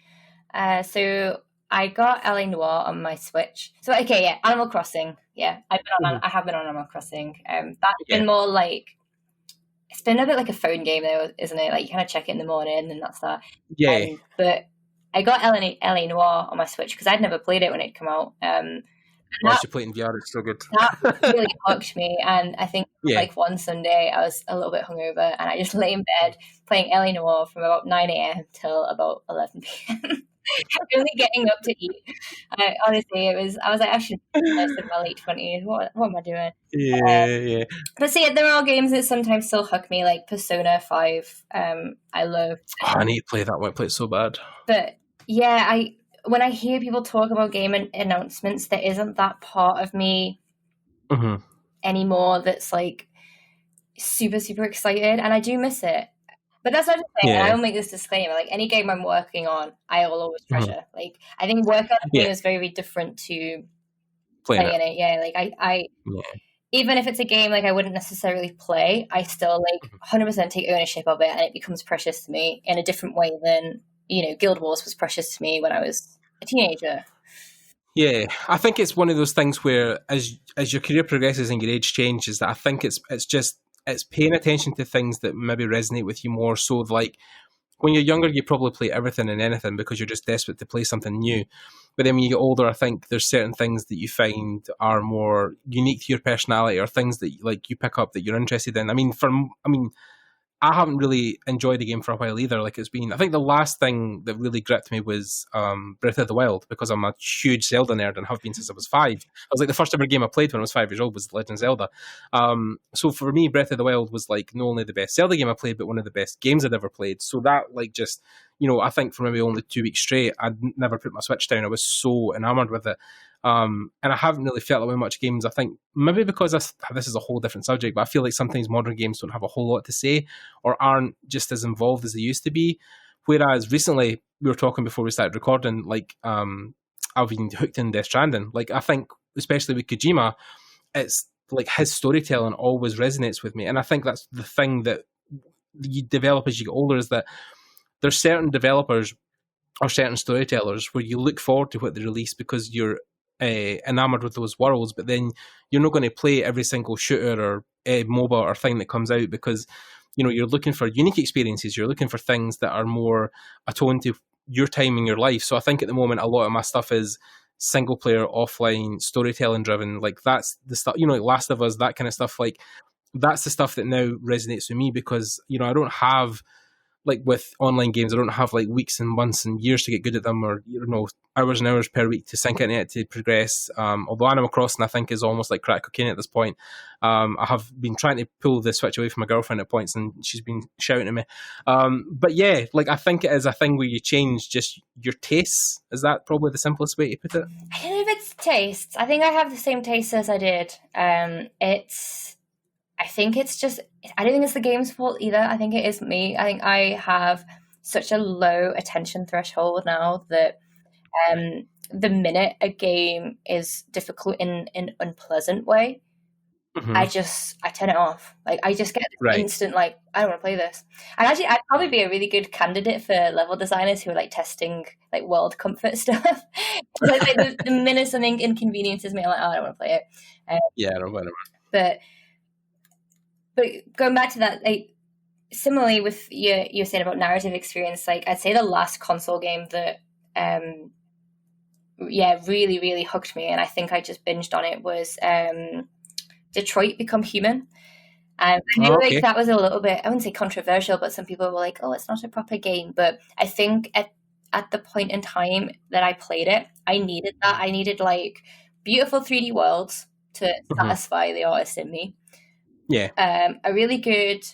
So I got LA Noire on my Switch. So okay, yeah, Animal Crossing. Yeah, I have been on Animal Crossing. That's been more like, it's been a bit like a phone game though, isn't it? Like you kind of check it in the morning and that's that. Yeah. But I got LA Noire on my Switch because I'd never played it when it came out. Once you play it in VR, it's so good. That really hooked me, and I think like one Sunday I was a little bit hungover and I just lay in bed playing LA Noire from about 9 a.m. till about 11 p.m. Only getting up to eat. Honestly, I was like, I should do this in my late 20s. What am I doing? Yeah. But see, there are games that sometimes still hook me, like Persona 5. I love. Oh, I need to play that one. I play it so bad. But yeah, when I hear people talk about game announcements, there isn't that part of me anymore that's like super, super excited, and I do miss it. But that's what I'm saying. I will make this disclaimer. Like any game I'm working on, I will always treasure. Like I think working on a game is very different to playing it. Yeah, like I even if it's a game like I wouldn't necessarily play, I still like 100% take ownership of it, and it becomes precious to me in a different way than, you know, Guild Wars was precious to me when I was a teenager. Yeah, I think it's one of those things where as your career progresses and your age changes, that I think it's paying attention to things that maybe resonate with you more. So like when you're younger, you probably play everything and anything because you're just desperate to play something new. But then when you get older, I think there's certain things that you find are more unique to your personality, or things that like you pick up that you're interested in. I mean, I haven't really enjoyed the game for a while either. Like it's been, I think the last thing that really gripped me was Breath of the Wild, because I'm a huge Zelda nerd and have been since I was 5. I was like, the first ever game I played when I was 5 years old was Legend of Zelda. So for me, Breath of the Wild was like not only the best Zelda game I played, but one of the best games I'd ever played. So that like just, you know, I think for maybe only 2 weeks straight, I'd never put my Switch down. I was so enamored with it. And I haven't really felt that way much games. I think maybe because this is a whole different subject, but I feel like sometimes modern games don't have a whole lot to say or aren't just as involved as they used to be. Whereas recently, we were talking before we started recording, like I've been hooked in Death Stranding. Like I think, especially with Kojima, it's like his storytelling always resonates with me. And I think that's the thing that you develop as you get older, is that there's certain developers or certain storytellers where you look forward to what they release because you're enamored with those worlds, but then you're not going to play every single shooter or MOBA or thing that comes out because, you know, you're looking for unique experiences. You're looking for things that are more attuned to your time in your life. So I think at the moment, a lot of my stuff is single player, offline, storytelling driven. Like that's the stuff, you know, like Last of Us, that kind of stuff. Like that's the stuff that now resonates with me because, you know, I don't have, like with online games, I don't have like weeks and months and years to get good at them, or, you know, hours and hours per week to sink into it to progress. Although Animal Crossing, I think, is almost like crack cocaine at this point. I have been trying to pull the Switch away from my girlfriend at points, and she's been shouting at me. But yeah, like I think it is a thing where you change just your tastes. Is that probably the simplest way to put it? I don't know if it's tastes. I think I have the same tastes as I did. I think it's just, I don't think it's the game's fault either. I think it is me. I think I have such a low attention threshold now that the minute a game is difficult in an unpleasant way, I turn it off. Like I just get this instant, like, I don't want to play this. And actually, I'd probably be a really good candidate for level designers who are like testing like world comfort stuff. like the minute something inconveniences me, I'm like, oh, I don't want to play it. Yeah, I don't want to. But going back to that, like similarly with you're saying about narrative experience, like I'd say the last console game that really, really hooked me, and I think I just binged on it, was Detroit Become Human. I know like that was a little bit, I wouldn't say controversial, but some people were like, oh, it's not a proper game. But I think at the point in time that I played it, I needed that. I needed like beautiful 3D worlds to satisfy the artist in me. Yeah. A really good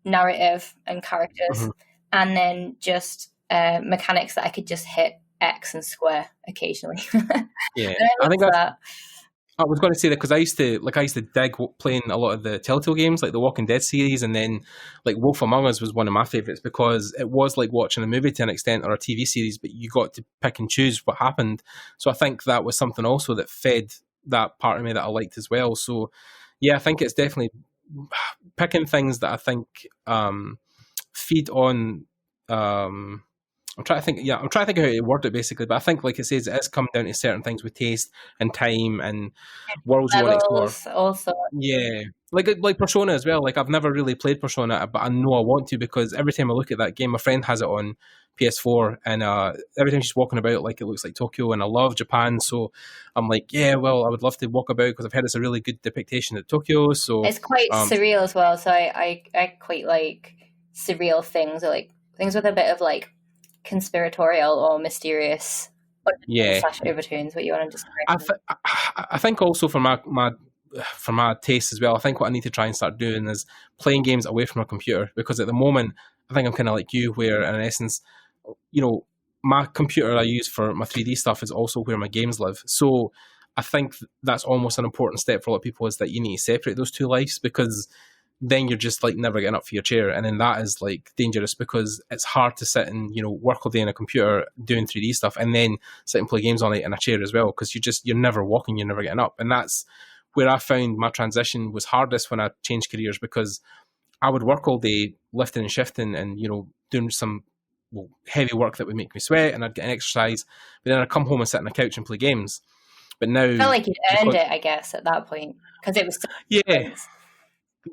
narrative and characters, and then just mechanics that I could just hit X and square occasionally. Yeah, I think that. I was going to say that because I used to dig playing a lot of the Telltale games, like the Walking Dead series, and then like Wolf Among Us was one of my favorites because it was like watching a movie to an extent or a TV series, but you got to pick and choose what happened. So I think that was something also that fed that part of me that I liked as well. So yeah, I think it's definitely picking things that I think feed on. I'm trying to think how to word it basically, but I think, like it says, it has come down to certain things with taste and time and worlds you want to explore. Also, yeah, like Persona as well. Like I've never really played Persona, but I know I want to because every time I look at that game, my friend has it on PS4, and every time she's walking about, like it looks like Tokyo, and I love Japan, so I'm like, yeah, well, I would love to walk about because I've heard it's a really good depiction of Tokyo. So it's quite surreal as well. So I quite like surreal things, or like things with a bit of like conspiratorial or mysterious / overtones. What you want to describe? I think also for my taste as well, I think what I need to try and start doing is playing games away from my computer, because at the moment I think I'm kind of like you, where in essence, you know, my computer I use for my 3D stuff is also where my games live. So I think that's almost an important step for a lot of people, is that you need to separate those two lives, because then you're just like never getting up for your chair, and then that is like dangerous, because it's hard to sit and, you know, work all day on a computer doing 3D stuff and then sit and play games all night in a chair as well, because you're never walking, you're never getting up. And that's where I found my transition was hardest when I changed careers, because I would work all day lifting and shifting and, you know, doing some heavy work that would make me sweat, and I'd get an exercise, but then I'd come home and sit on the couch and play games. But now I felt like you'd earned it, I guess, at that point, because it was so intense.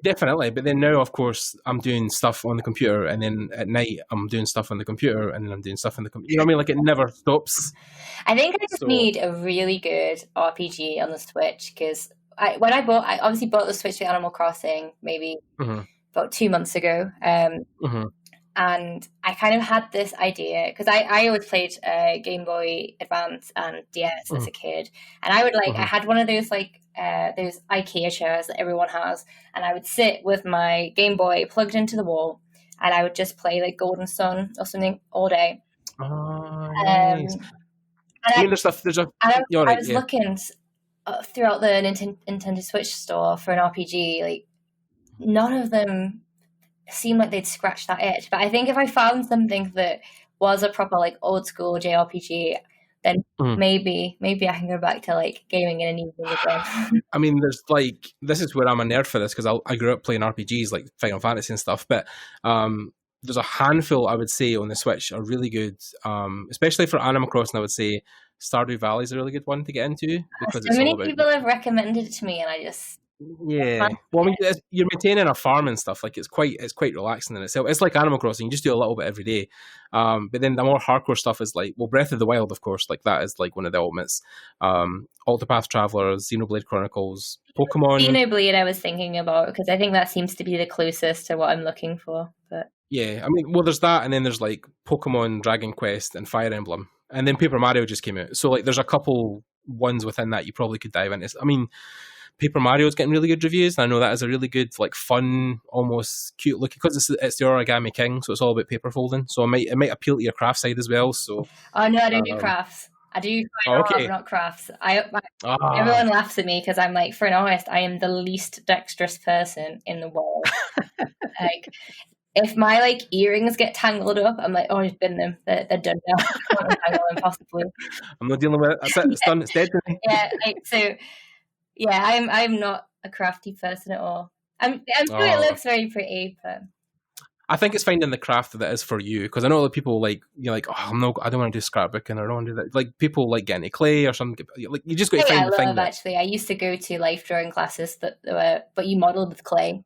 Definitely, but then now, of course, I'm doing stuff on the computer, and then at night I'm doing stuff on the computer, and then I'm doing stuff on the computer. You know what I mean? Like it never stops. I think I just need a really good RPG on the Switch, because I obviously bought the Switch for Animal Crossing maybe about 2 months ago, and I kind of had this idea, because I always played Game Boy Advance and DS as a kid, and I would I had one of those those IKEA chairs that everyone has, and I would sit with my Game Boy plugged into the wall, and I would just play like Golden Sun or something all day. Nice. I was looking throughout the Nintendo Switch store for an RPG. Like none of them seemed like they'd scratched that itch. But I think if I found something that was a proper like old school JRPG, then maybe I can go back to like gaming in an evening again. I mean, there's like, this is where I'm a nerd for this, because I grew up playing RPGs like Final Fantasy and stuff, but there's a handful, I would say, on the Switch are really good, especially for Animal Crossing. I would say Stardew Valley is a really good one to get into, because so many people have recommended it to me, and I just well, I mean, you're maintaining a farm and stuff. Like it's quite relaxing in itself. It's like Animal Crossing; you just do a little bit every day. But then the more hardcore stuff is like, well, Breath of the Wild, of course, like that is like one of the ultimates. Octopath Traveler, Xenoblade Chronicles, Pokemon. Xenoblade, I was thinking about, because I think that seems to be the closest to what I'm looking for. But yeah, I mean, well, there's that, and then there's like Pokemon, Dragon Quest, and Fire Emblem, and then Paper Mario just came out. So like, there's a couple ones within that you probably could dive into. I mean, Paper Mario's getting really good reviews, and I know that is a really good, like, fun, almost cute look, because it's the Origami King, so it's all about paper folding. So it might appeal to your craft side as well. So I don't do crafts. I do not crafts. Everyone laughs at me because I'm like, for an artist, I am the least dexterous person in the world. Like, if my like earrings get tangled up, I'm like, oh, I've been them. They're done now. I can't untangle them possibly. I'm not dealing with it. That's it. It's done. It's dead to me. Yeah, I'm not a crafty person at all. I'm sure it looks very pretty, but I think it's finding the craft that is for you, because I know that people like, you're like, oh, I don't want to do scrapbooking, or I don't want to do that. Like people like getting clay or something. Like you just got to find the thing. Actually, I used to go to life drawing classes but you modelled with clay.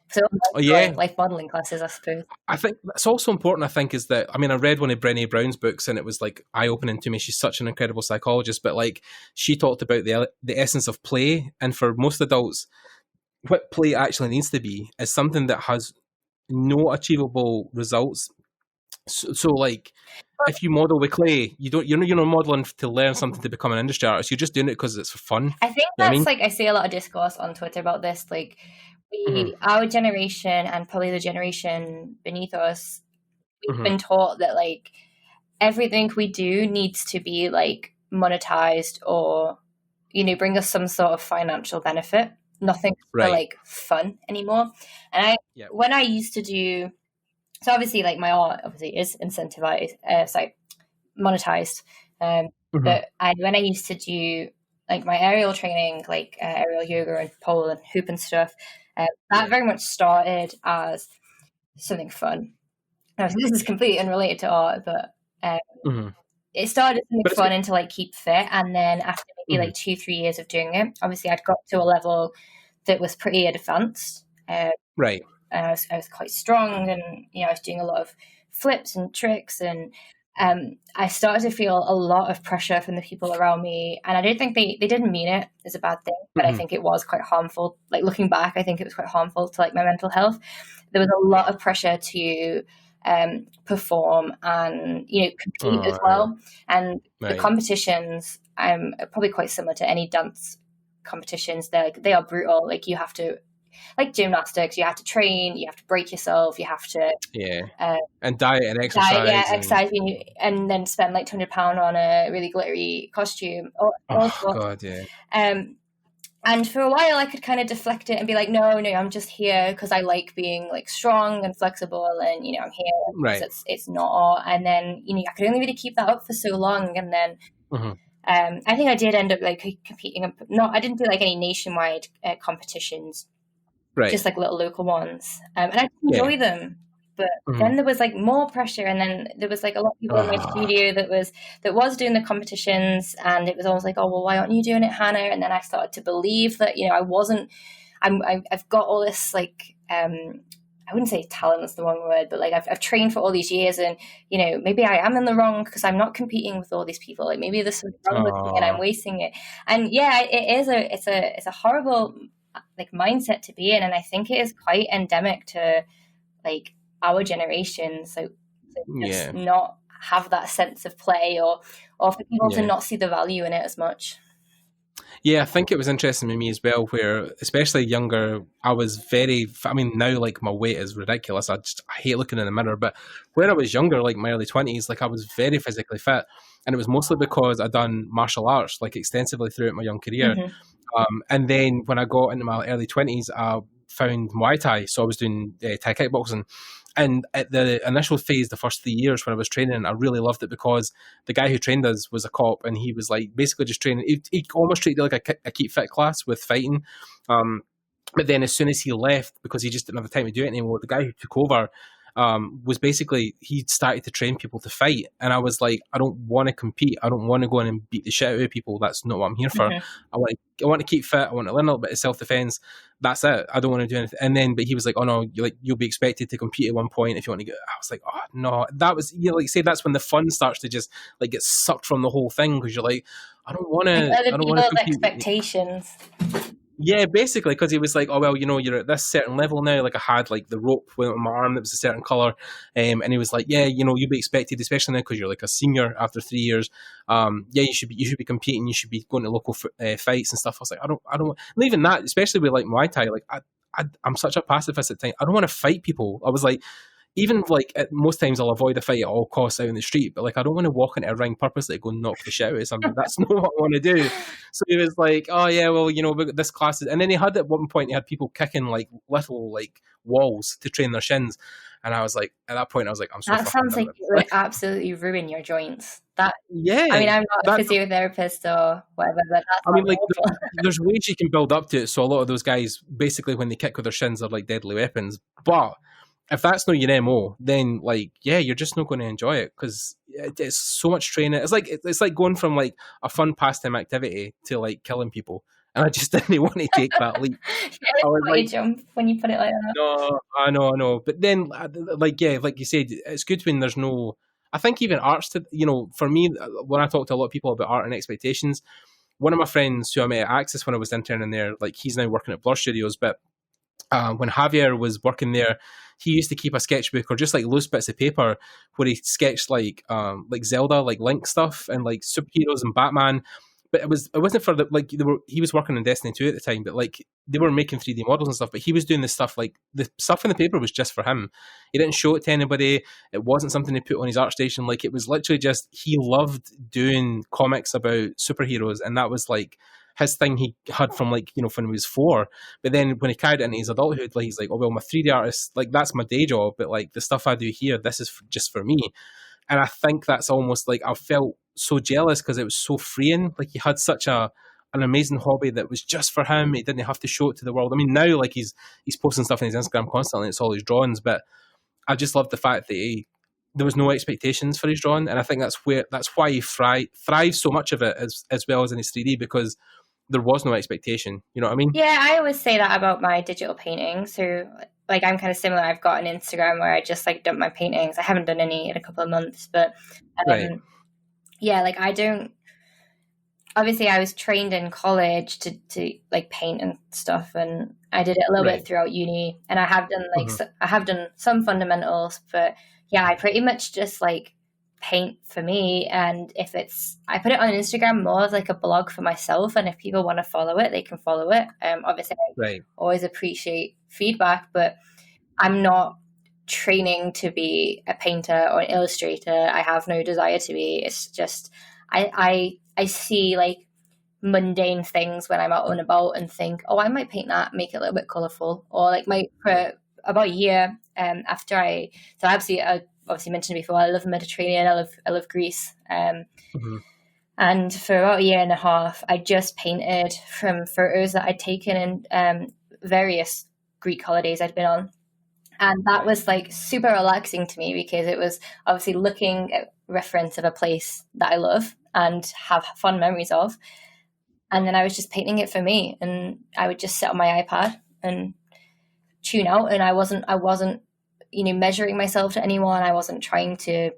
So life modelling classes, I suppose. I think that's also important. I think is that, I mean, I read one of Brené Brown's books, and it was like eye opening to me. She's such an incredible psychologist, but like she talked about the essence of play, and for most adults, what play actually needs to be is something that has no achievable results. So like, if you model with clay, you're not modeling to learn something to become an industry artist. You're just doing it because it's for fun. I think that's like, I see a lot of discourse on Twitter about this, like our generation and probably the generation beneath us, we've been taught that like everything we do needs to be like monetized or, you know, bring us some sort of financial benefit. Nothing for like fun anymore. And when I used to do, so obviously like my art obviously is incentivized, monetized. But when I used to do like my aerial training, like aerial yoga and pole and hoop and stuff, that very much started as something fun. Now, this is completely unrelated to art, but it started as something fun and to like keep fit. And then after maybe like 2-3 years of doing it, obviously I'd got to a level that was pretty advanced. Right. I was quite strong, and you know I was doing a lot of flips and tricks, and I started to feel a lot of pressure from the people around me. And I don't think they didn't mean it as a bad thing, but I think it was quite harmful. Like looking back, I think it was quite harmful to like my mental health. There was a lot of pressure to perform and, you know, compete as well. And the competitions are probably quite similar to any dance competitions. They are brutal. Like you have to, like gymnastics, you have to train, you have to break yourself, you have to and diet and exercise, exercise, and then spend like £200 on a really glittery costume. God, and for a while I could kind of deflect it and be like, no, I'm just here because I like being like strong and flexible, and you know I'm here because it's not art. And then you know I could only really keep that up for so long, and then I think I did end up like competing. I didn't do like any nationwide competitions. Just like little local ones, and I enjoy them. But then there was like more pressure, and then there was like a lot of people in my studio that was doing the competitions, and it was always like, oh well, why aren't you doing it, Hannah? And then I started to believe that, you know, I wasn't. I've got all this like I wouldn't say talent is the wrong word, but like I've trained for all these years, and you know maybe I am in the wrong because I'm not competing with all these people. Like maybe there's something wrong with me and I'm wasting it. And it's a horrible like mindset to be in, and I think it is quite endemic to like our generation. So just not have that sense of play, or for people to not see the value in it as much. Yeah, I think it was interesting with me as well, where especially younger, I was now like my weight is ridiculous. I hate looking in the mirror, but when I was younger, like my early 20s, like I was very physically fit, and it was mostly because I'd done martial arts like extensively throughout my young career. And then when I got into my early 20s, I found Muay Thai. So I was doing Thai kickboxing. And at the initial phase, the first 3 years when I was training, I really loved it because the guy who trained us was a cop, and he was like basically just training. He almost treated it like a keep fit class with fighting. But then as soon as he left, because he just didn't have the time to do it anymore, the guy who took over was basically, he started to train people to fight. And I was like, I don't want to compete. I don't want to go in and beat the shit out of people. That's not what I'm here for. I want to keep fit. I want to learn a little bit of self-defense. That's it. I don't want to do anything. And then, but he was like, oh no, you'll be expected to compete at one point if you want to get. I was like, oh no, that was, you know, like say that's when the fun starts to just like get sucked from the whole thing, because you're like, I don't want to. Other people's expectations. Yeah, basically, because he was like, oh, well, you know, you're at this certain level now. Like, I had, like, the rope on my arm that was a certain colour. And he was like, yeah, you know, you'll be expected, especially now because you're, like, a senior after 3 years. Yeah, you should be competing. You should be going to local fights and stuff. I was like, I don't want... And even that, especially with, like, Muay Thai, like, I'm such a pacifist at times. I don't want to fight people. I was like... Even, like, at most times I'll avoid a fight at all costs out in the street, but, like, I don't want to walk into a ring purposely to go knock the shit out of something. That's not what I want to do. So he was like, oh, yeah, well, you know, this class is... And then he had, at one point, he had people kicking, like, little, like, walls to train their shins. And I was like, at that point, I was like, I'm so that sounds like it would absolutely ruin your joints. I mean, I'm not a physiotherapist or whatever, but I mean, like, there's ways you can build up to it. So a lot of those guys, basically, when they kick with their shins, are like deadly weapons. But if that's not your MO, then like, yeah, you're just not going to enjoy it, because it's so much training. It's like going from like a fun pastime activity to like killing people, and I just didn't want to take that leap. I was like, jump when you put it like that. No, I know. But then, like, yeah, like you said, it's good when there's no. I think even arts, you know, for me, when I talk to a lot of people about art and expectations, one of my friends who I met at Axis when I was interning there, like he's now working at Blur Studios, but when Javier was working there, he used to keep a sketchbook or just like loose bits of paper where he sketched like Zelda, like Link stuff, and like superheroes and Batman. but it wasn't for the like he was working on Destiny 2 at the time, but like they were making 3D models and stuff, but he was doing this stuff, like the stuff in the paper was just for him. He didn't show it to anybody. It wasn't something he put on his ArtStation. Like it was literally just, he loved doing comics about superheroes, and that was like his thing he had from like, you know, when he was 4. But then when he carried it into his adulthood, like he's like, oh well, I'm a 3D artist, like that's my day job, but like the stuff I do here, this is just for me. And I think that's almost like, I felt so jealous because it was so freeing. Like he had such an amazing hobby that was just for him. He didn't have to show it to the world. I mean, now like he's posting stuff on his Instagram constantly. It's all his drawings, but I just love the fact that there was no expectations for his drawing, and I think that's why he thrives so much of it as well as in his 3D, because there was no expectation. You know what I mean? Yeah, I always say that about my digital paintings. So like I'm kind of similar. I've got an Instagram where I just like dump my paintings. I haven't done any in a couple of months, but Right. yeah, like I don't. Obviously, I was trained in college to like paint and stuff, and I did it a little Right. bit throughout uni. And I have done like I have done some fundamentals, but yeah, I pretty much just like paint for me. And if I put it on Instagram more as like a blog for myself, and if people want to follow it, they can follow it. Obviously, I Right. always appreciate feedback, but I'm not training to be a painter or an illustrator. I have no desire to be. It's just I see like mundane things when I'm out and about and think, oh, I might paint that, make it a little bit colourful. Or like for about a year after I obviously mentioned before, I love the Mediterranean, I love Greece. And for about a year and a half, I just painted from photos that I'd taken in various Greek holidays I'd been on. And that was like super relaxing to me, because it was obviously looking at reference of a place that I love and have fond memories of. And then I was just painting it for me, and I would just sit on my iPad and tune out. And I wasn't, you know, measuring myself to anyone. I wasn't trying to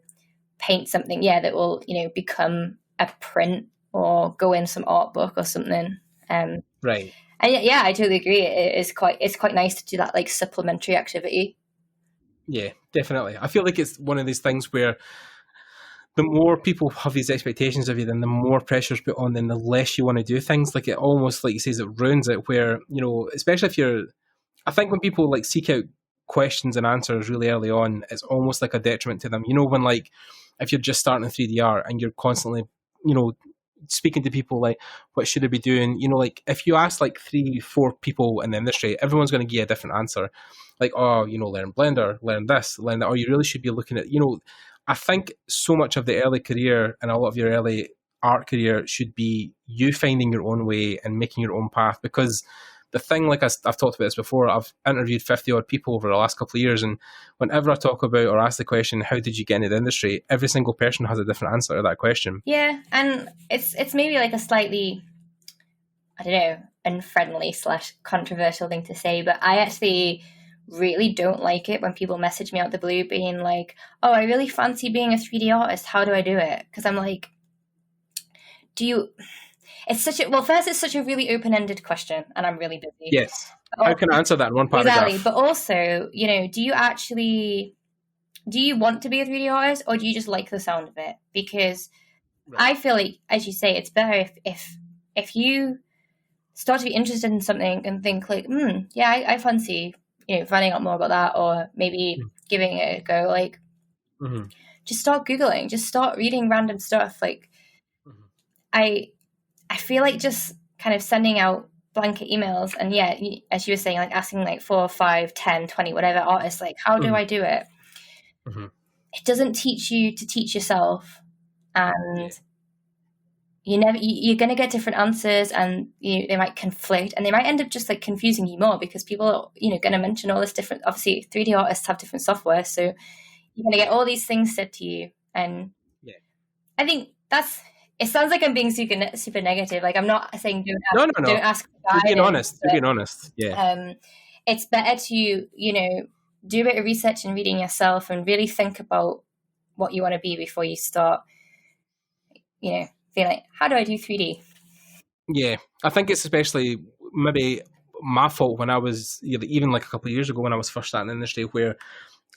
paint something, that will, you know, become a print or go in some art book or something. Right. And yeah, I totally agree. It's quite nice to do that like supplementary activity. Yeah, definitely. I feel like it's one of these things where the more people have these expectations of you, then the more pressure's put on, then the less you want to do things. Like it almost, like you say, it ruins it, where, you know, especially if I think when people like seek out questions and answers really early on, it's almost like a detriment to them. You know, when like, if you're just starting in 3D art and you're constantly, you know, speaking to people like, what should I be doing? You know, like if you ask like 3-4 people in the industry, everyone's going to give you a different answer. Like, oh, you know, learn Blender, learn this, learn that, or you really should be looking at, you know, I think so much of the early career and a lot of your early art career should be you finding your own way and making your own path. Because the thing, like I've talked about this before, I've interviewed 50 odd people over the last couple of years, and whenever I talk about or ask the question, how did you get into the industry, every single person has a different answer to that question. Yeah, and it's maybe like a slightly, I don't know, unfriendly / controversial thing to say, but I actually really don't like it when people message me out the blue being like, oh, I really fancy being a 3D artist, how do I do it? Because I'm like, it's such a really open-ended question, and I'm really busy. Yes. How can I answer that in one paragraph? Exactly. But also, you know, do you want to be a 3D artist, or do you just like the sound of it? Because I feel like, as you say, it's better if you start to be interested in something and think like, yeah, I fancy, you know, finding out more about that, or maybe giving it a go. Like, just start Googling, just start reading random stuff. Like, I feel like just kind of sending out blanket emails, and as you were saying, like asking like 4, 5, 10, 20, whatever artists, like, how do I do it? It doesn't teach you to teach yourself, and you're going to get different answers, and they might conflict, and they might end up just like confusing you more, because people are, you know, going to mention all this different, obviously 3D artists have different software, so you're going to get all these things said to you. And I think it sounds like I'm being super negative. Like, I'm not saying don't ask for guidance, You're being honest. Yeah. It's better to, you know, do a bit of research and reading yourself, and really think about what you want to be before you start, you know, feeling like, how do I do 3D? Yeah, I think it's especially maybe my fault when I was, even like a couple of years ago when I was first starting in the industry, where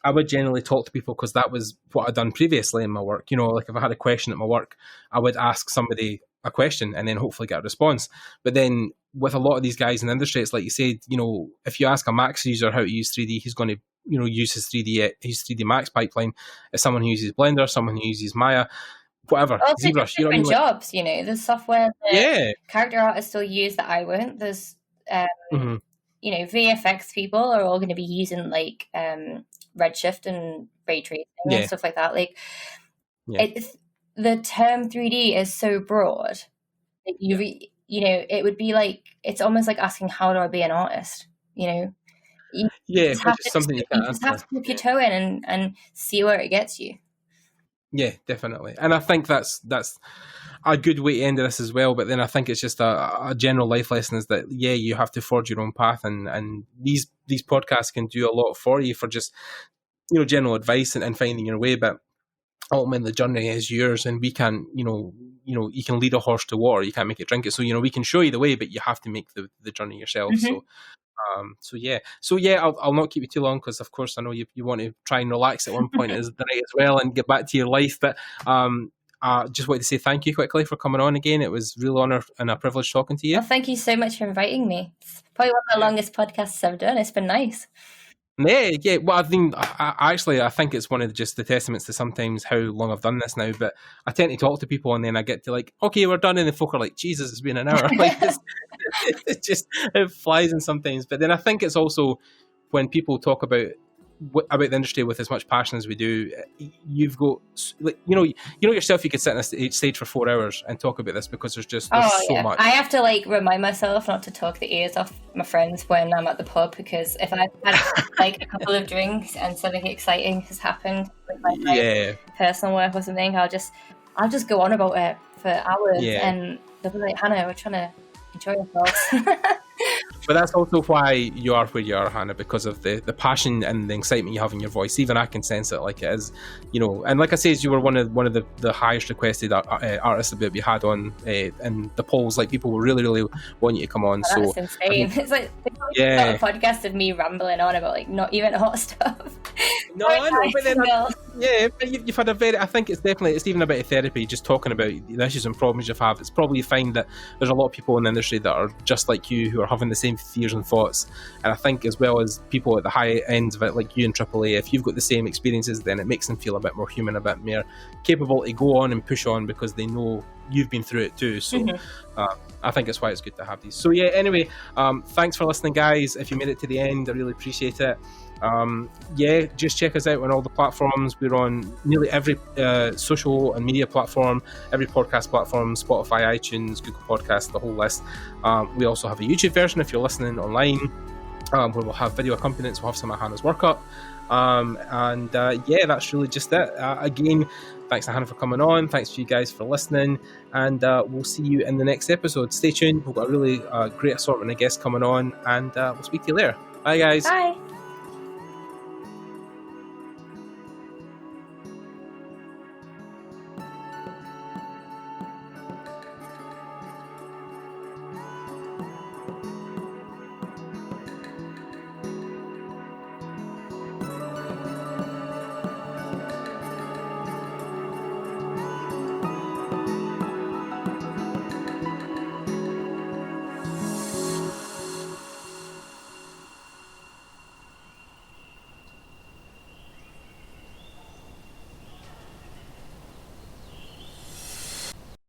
I would generally talk to people because that was what I'd done previously in my work. You know, like if I had a question at my work, I would ask somebody a question and then hopefully get a response. But then with a lot of these guys in the industry, it's like you said, you know, if you ask a Max user how to use 3D, he's going to, you know, use his 3D Max pipeline. If someone who uses Blender, someone who uses Maya, whatever, Also, ZBrush, you know what I different mean? jobs, you know, there's software that Yeah. character artists still use that I won't. There's, Mhm. you know, VFX people are all going to be using like Redshift and ray tracing Yeah. and stuff like that. Like, Yeah. the term 3D is so broad that you know, it would be like, it's almost like asking, how do I be an artist? You know, you Yeah, just which have is something you can't just have answer. to dip your toe in and see where it gets you. Yeah, definitely. And I think that's a good way to end this as well. But then I think it's just a general life lesson is that, yeah, you have to forge your own path. And these podcasts can do a lot for you for just, you know, general advice and finding your way. But ultimately the journey is yours, and we can, you know, you can lead a horse to water, you can't make it drink it. So, you know, we can show you the way, but you have to make the journey yourself. Mm-hmm. So yeah, I'll not keep you too long because, of course, I know you want to try and relax at one point the night as well and get back to your life. But just wanted to say thank you quickly for coming on again. It was a real honour and a privilege talking to you. Well, thank you so much for inviting me. It's probably one of the longest podcasts I've done. It's been nice. Yeah. Well, I think I think it's one of just the testaments to sometimes how long I've done this now. But I tend to talk to people and then I get to like, okay, we're done, and the folk are like, Jesus, it's been an hour. Like it flies in sometimes. But then I think it's also when people talk about the industry with as much passion as we do, you've got, like, you know yourself, you could sit on a stage for 4 hours and talk about this because there's so much. I have to like remind myself not to talk the ears off my friends when I'm at the pub, because if I've had like a couple of drinks and something exciting has happened with my personal work or something, I'll just go on about it for hours, and they'll be like, Hannah, we're trying to enjoy ourselves. But that's also why you are where you are, Hannah, because of the passion and the excitement you have in your voice. Even I can sense it, like it is, you know. And like I said, you were one of the highest requested artists that we had on in the polls. Like, people were really wanting you to come on. That's insane. It's like a podcast of me rambling on about like not even hot stuff. No, I know, but then but you've had I think it's even a bit of therapy, just talking about the issues and problems you've had. It's probably, you find that there's a lot of people in the industry that are just like you, who are having the same fears and thoughts. And I think, as well as people at the high end of it, like you in AAA, if you've got the same experiences, then it makes them feel a bit more human, a bit more capable to go on and push on, because they know you've been through it too. So I think that's why it's good to have these. So yeah, anyway, thanks for listening, guys. If you made it to the end, I really appreciate it. Just check us out on all the platforms. We're on nearly every social and media platform, every podcast platform, Spotify, iTunes, Google Podcasts, the whole list. We also have a YouTube version if you're listening online, where we'll have video accompaniments. We'll have some of Hannah's work up. That's really just it. Again, thanks to Hannah for coming on. Thanks to you guys for listening, and we'll see you in the next episode. Stay tuned. We've got a really great assortment of guests coming on, and we'll speak to you later. Bye, guys. Bye.